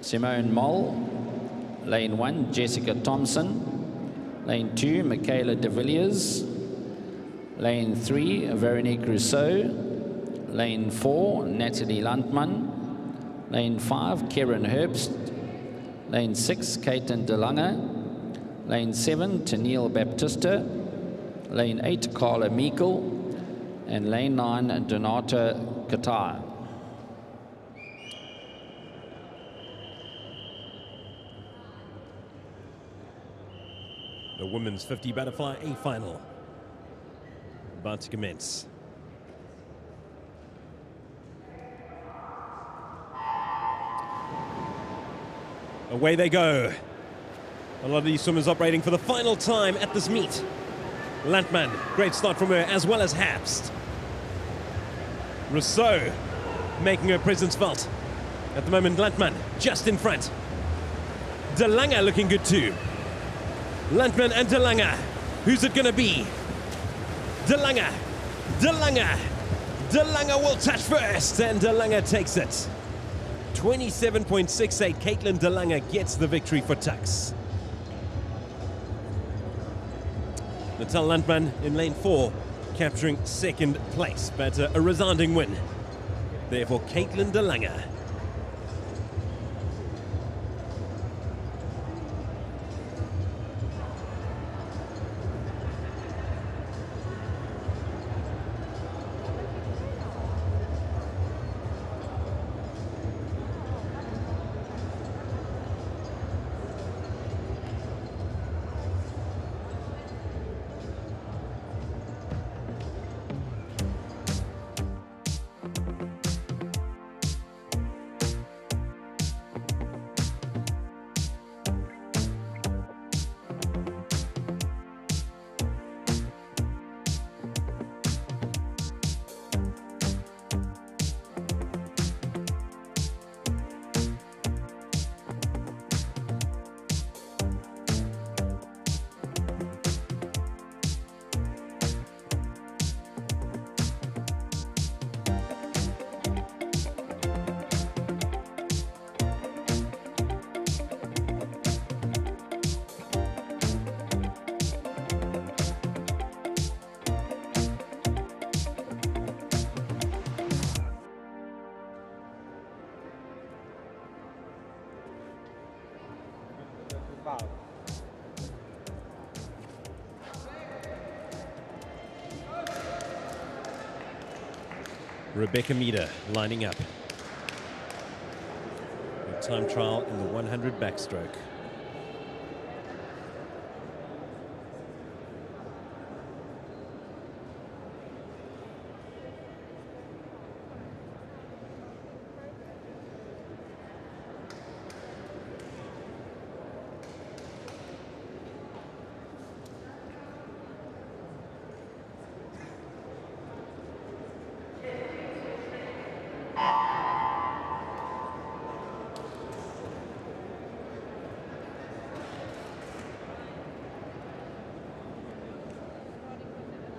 Simone Moll. Lane 1, Jessica Thompson. Lane 2, Michaela de Villiers. Lane 3, Veronique Rousseau. Lane 4, Natalie Landman. Lane 5, Karen Herbst. Lane 6, Caitlin De Lange. Lane 7, Tennille Baptista. Lane 8, Carla Meikle. And lane 9, Donata Qatar. The women's 50 butterfly A final about to commence. Away they go. A lot of these swimmers operating for the final time at this meet. Landman, great start from her, as well as Herbst. Rousseau making her presence felt. At the moment, Landman just in front. De Lange looking good too. Landman and De Lange. Who's it going to be? De Lange. De Lange. De Lange will touch first, and De Lange takes it. 27.68. Caitlin De Lange gets the victory for Tux. Natal Landman in lane 4, capturing second place, but a resounding win there for Caitlin De Lange. Rebecca Meader lining up. A time trial in the 100 backstroke.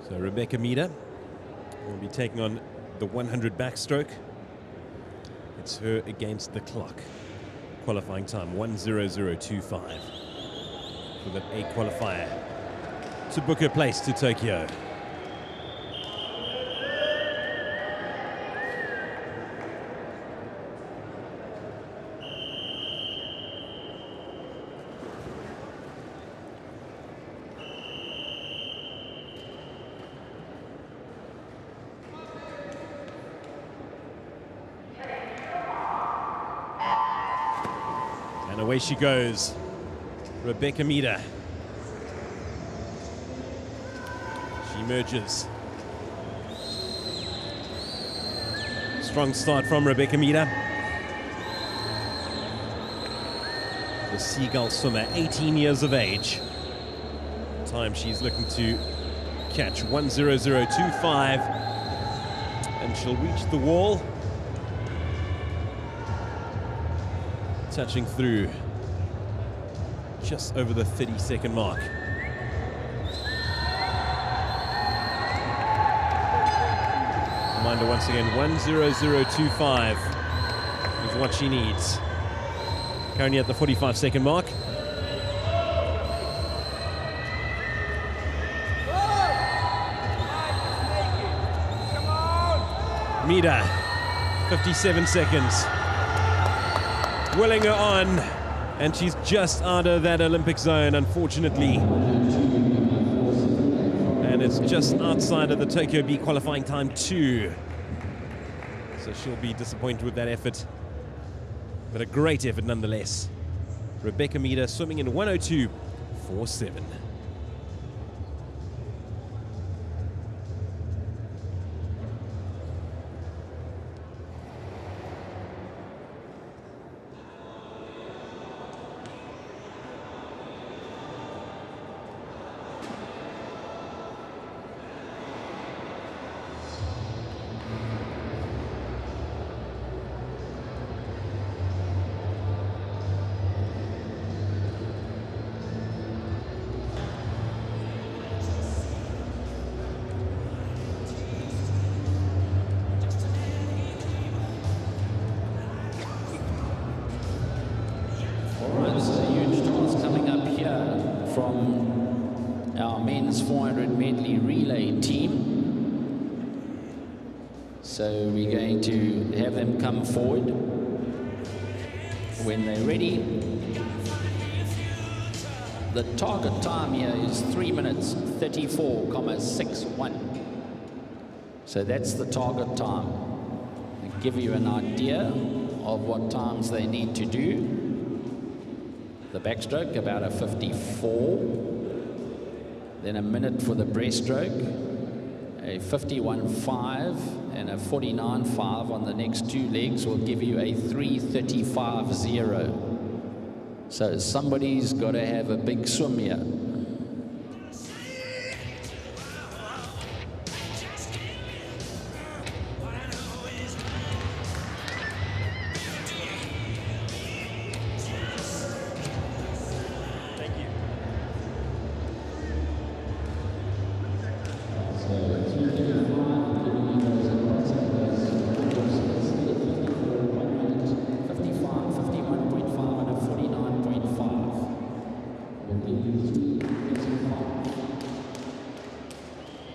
So Rebecca Meader will be taking on the 100 backstroke. It's her against the clock. Qualifying time 1:00.25 for the A qualifier to book her place to Tokyo. And away she goes, Rebecca Meader. She emerges. Strong start from Rebecca Meader. The Seagull swimmer, 18 years of age. Time she's looking to catch 1:00.25, and she'll reach the wall. Touching through just over the 30-second mark. Reminder once again, 1:00.25 is what she needs. Currently at the 45-second mark. Mida, 57 seconds. Willing her on, and she's just out of that Olympic zone, unfortunately. And it's just outside of the Tokyo B qualifying time 2. So she'll be disappointed with that effort. But a great effort nonetheless. Rebecca Mida swimming in 1:02.47. From our men's 400 medley relay team. So we're going to have them come forward when they're ready. The target time here is 3 minutes 34.61. So that's the target time. I'll give you an idea of what times they need to do. The backstroke, about a 54. Then a minute for the breaststroke, a 51.5 and a 49.5 on the next 2 legs will give you a 3:35.0. So somebody's got to have a big swim here.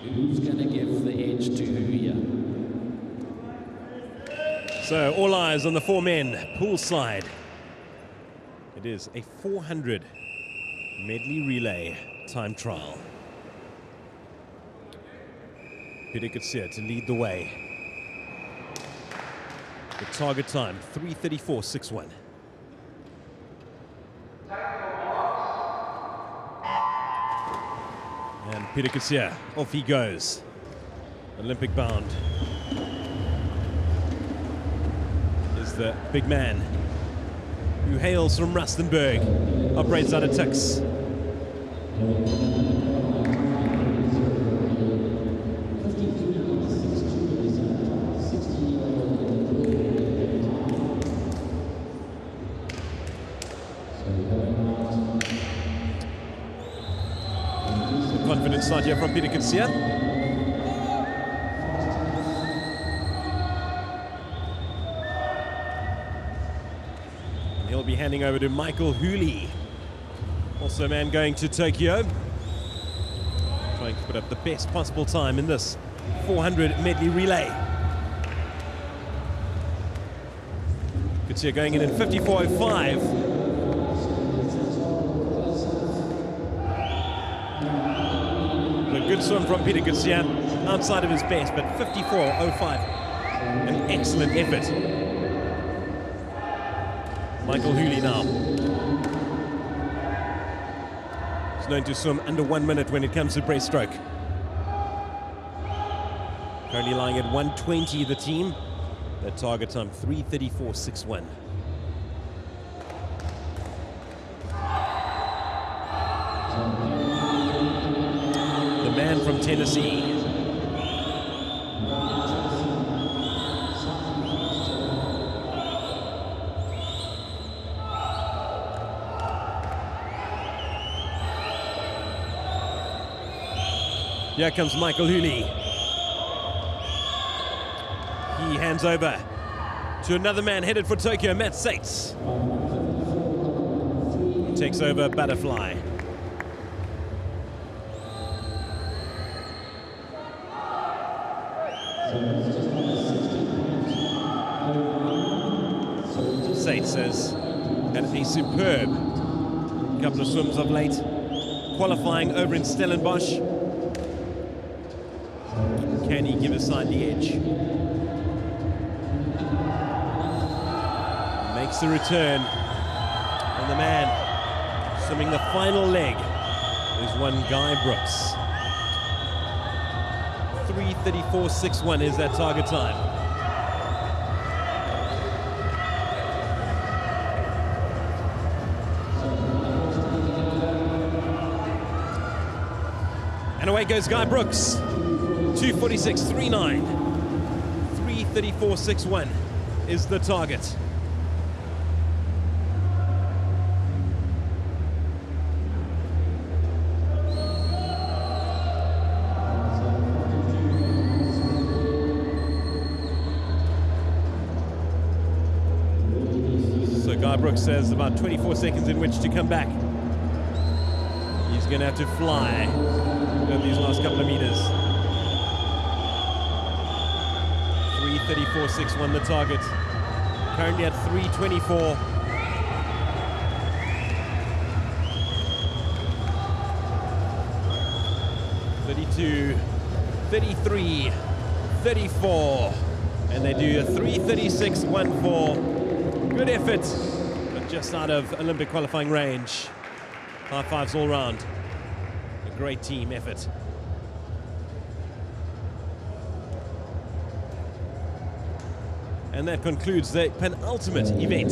Who's going to give the edge to who here? So all eyes on the 4 men, poolside. It is a 400 medley relay time trial. Peter Kutsia to lead the way. The target time, 3:34.61. And Peter Kutsia, off he goes. Olympic bound is the big man who hails from Rustenburg, operates out of Tux. Confident start here from Peter Kutsia. He'll be handing over to Michael Hooley, also a man going to Tokyo, trying to put up the best possible time in this 400 medley relay. Kutsia going in 54.05. Good swim from Peter Kutsia, outside of his best, but 54.05. An excellent effort. Michael Hooley now. He's known to swim under 1 minute when it comes to breaststroke. Currently lying at 1:20, the team. Their target time, 3:34.61. Man from Tennessee. Here comes Michael Hooley. He hands over to another man headed for Tokyo, Matt Sates. He takes over butterfly. Sates has had a superb couple of swims of late, qualifying over in Stellenbosch. Can he give his side the edge? Makes the return, and the man swimming the final leg is one Guy Brooks. 3:34.61 is that target time. And away goes Guy Brooks. 2:46.39. 3:34.61 is the target. So Guy Brooks says about 24 seconds in which to come back. He's going to have to fly over these last couple of meters. 3:34.61 the target. Currently at 3:24. .32, 33, 34, and they do a 3:36.14. Good effort, but just out of Olympic qualifying range. High fives all round. A great team effort. And that concludes the penultimate event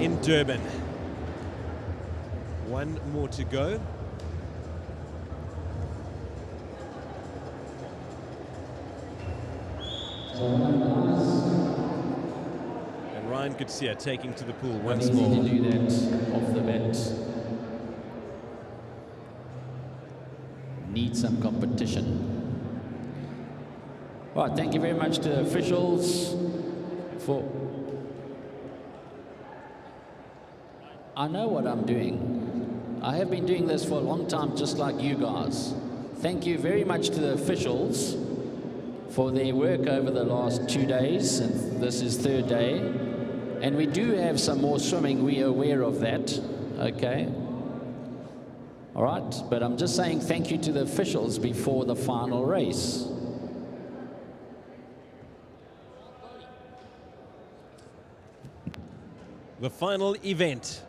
in Durban. One more to go. And Ryan Coetzee taking to the pool once more. Easy to do that off the bat. Need some competition. Right, thank you very much to the officials for... I know what I'm doing. I have been doing this for a long time, just like you guys. Thank you very much to the officials for their work over the last 2 days, and this is third day. And we do have some more swimming, we are aware of that, okay? All right, but I'm just saying thank you to the officials before the final race. The final event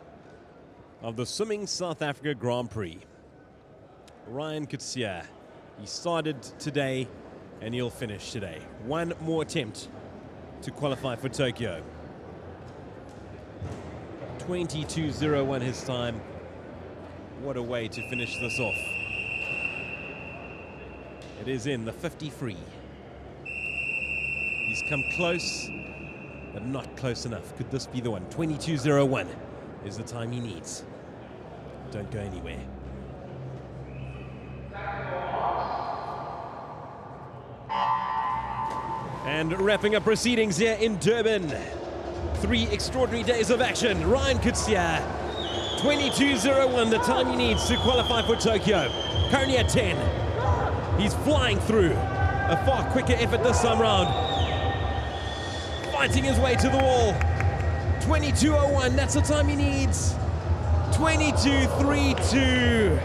of the Swimming South Africa Grand Prix. Ryan Coetzee, he started today and he'll finish today. One more attempt to qualify for Tokyo. 22:01 his time. What a way to finish this off. It is in the 50 free. He's come close, but not close enough. Could this be the one? 22:01 is the time he needs. Don't go anywhere. And wrapping up proceedings here in Durban. 3 extraordinary days of action. Ryan Coetzee, 22:01, the time he needs to qualify for Tokyo. Currently at 10. He's flying through. A far quicker effort this time round. Fighting his way to the wall. 22:01, that's the time he needs. 22:32.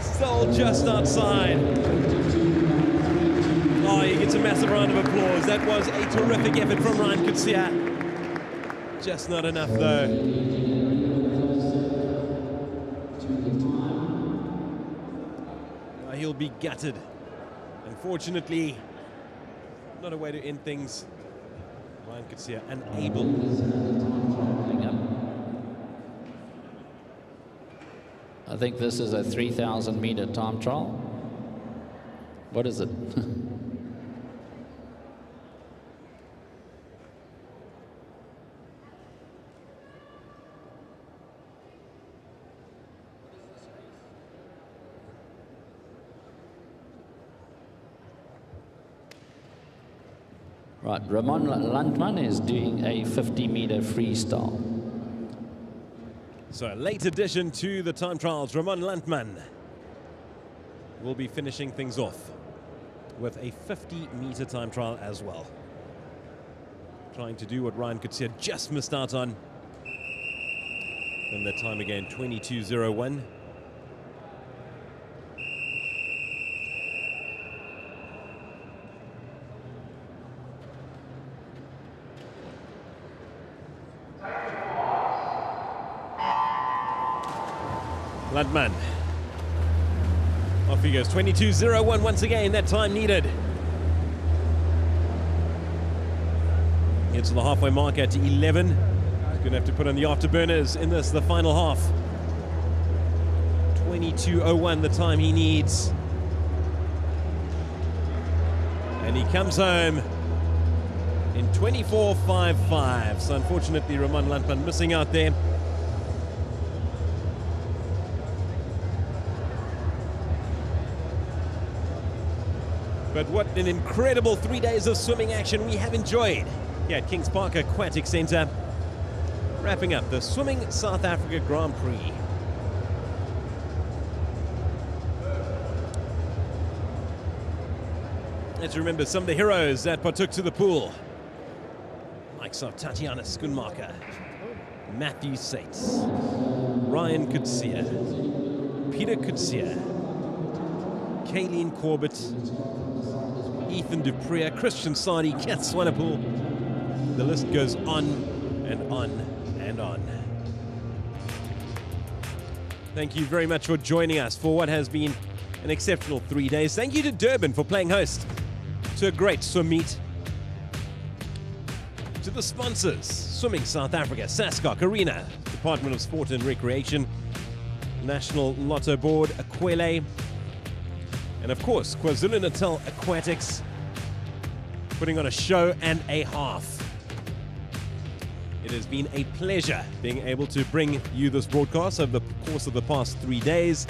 Still just outside. Oh, he gets a massive round of applause. That was a terrific effort from Ryan Coetzee. Just not enough though. He'll be gutted. Unfortunately, not a way to end things. Ryan Coetzee unable. I think this is a 3,000 meter time trial. What is it? Right, Ramon Landman is doing a 50-meter freestyle. So a late addition to the time trials. Ramon Landman will be finishing things off with a 50-meter time trial as well. Trying to do what Ryan Coetzee just missed out on. And the time again, 22:01. Landman. Off he goes, 22:01 once again, that time needed. Gets to the halfway mark at 11. He's going to have to put on the afterburners in this, the final half. 22:01, the time he needs. And he comes home in 24:55. So unfortunately, Ramon Landman missing out there. But what an incredible 3 days of swimming action we have enjoyed here at Kings Park Aquatic Centre. Wrapping up the Swimming South Africa Grand Prix. Let's remember some of the heroes that partook to the pool. Likes of Tatiana Schoenmaker, Matthew Sates, Ryan Coetzee, Peter Coetzee, Kayleen Corbett, Ethan Dupree, Christian Sadi, Kat Swanepoel. The list goes on and on and on. Thank you very much for joining us for what has been an exceptional 3 days. Thank you to Durban for playing host to a great swim meet. To the sponsors, Swimming South Africa, Saskok Arena, Department of Sport and Recreation, National Lotto Board, Aquele, and of course, KwaZulu-Natal Aquatics, putting on a show and a half. It has been a pleasure being able to bring you this broadcast over the course of the past 3 days.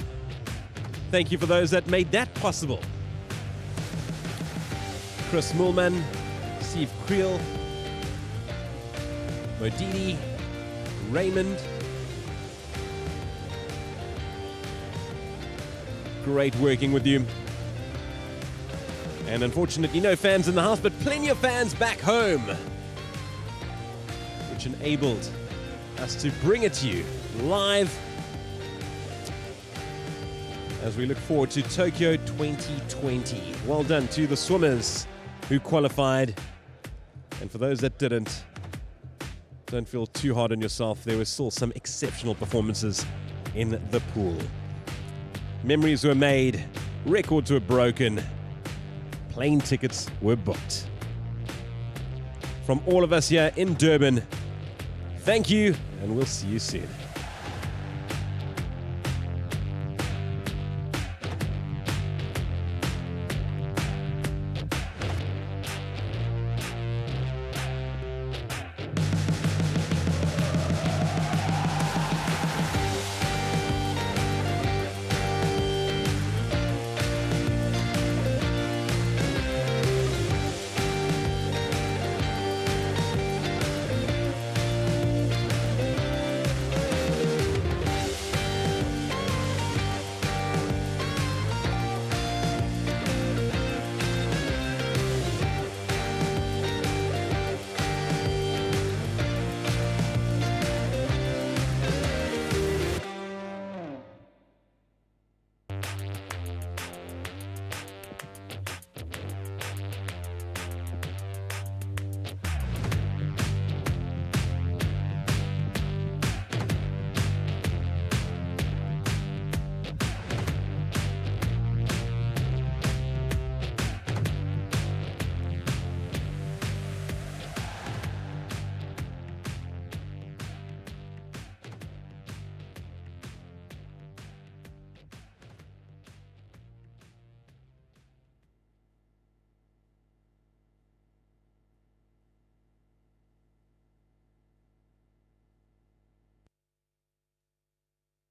Thank you for those that made that possible. Chris Mullman, Steve Creel, Modidi, Raymond. Great working with you. And unfortunately, no fans in the house, but plenty of fans back home, which enabled us to bring it to you live as we look forward to Tokyo 2020. Well done to the swimmers who qualified. And for those that didn't, don't feel too hard on yourself. There were still some exceptional performances in the pool. Memories were made, records were broken, plane tickets were booked. From all of us here in Durban, thank you, and we'll see you soon.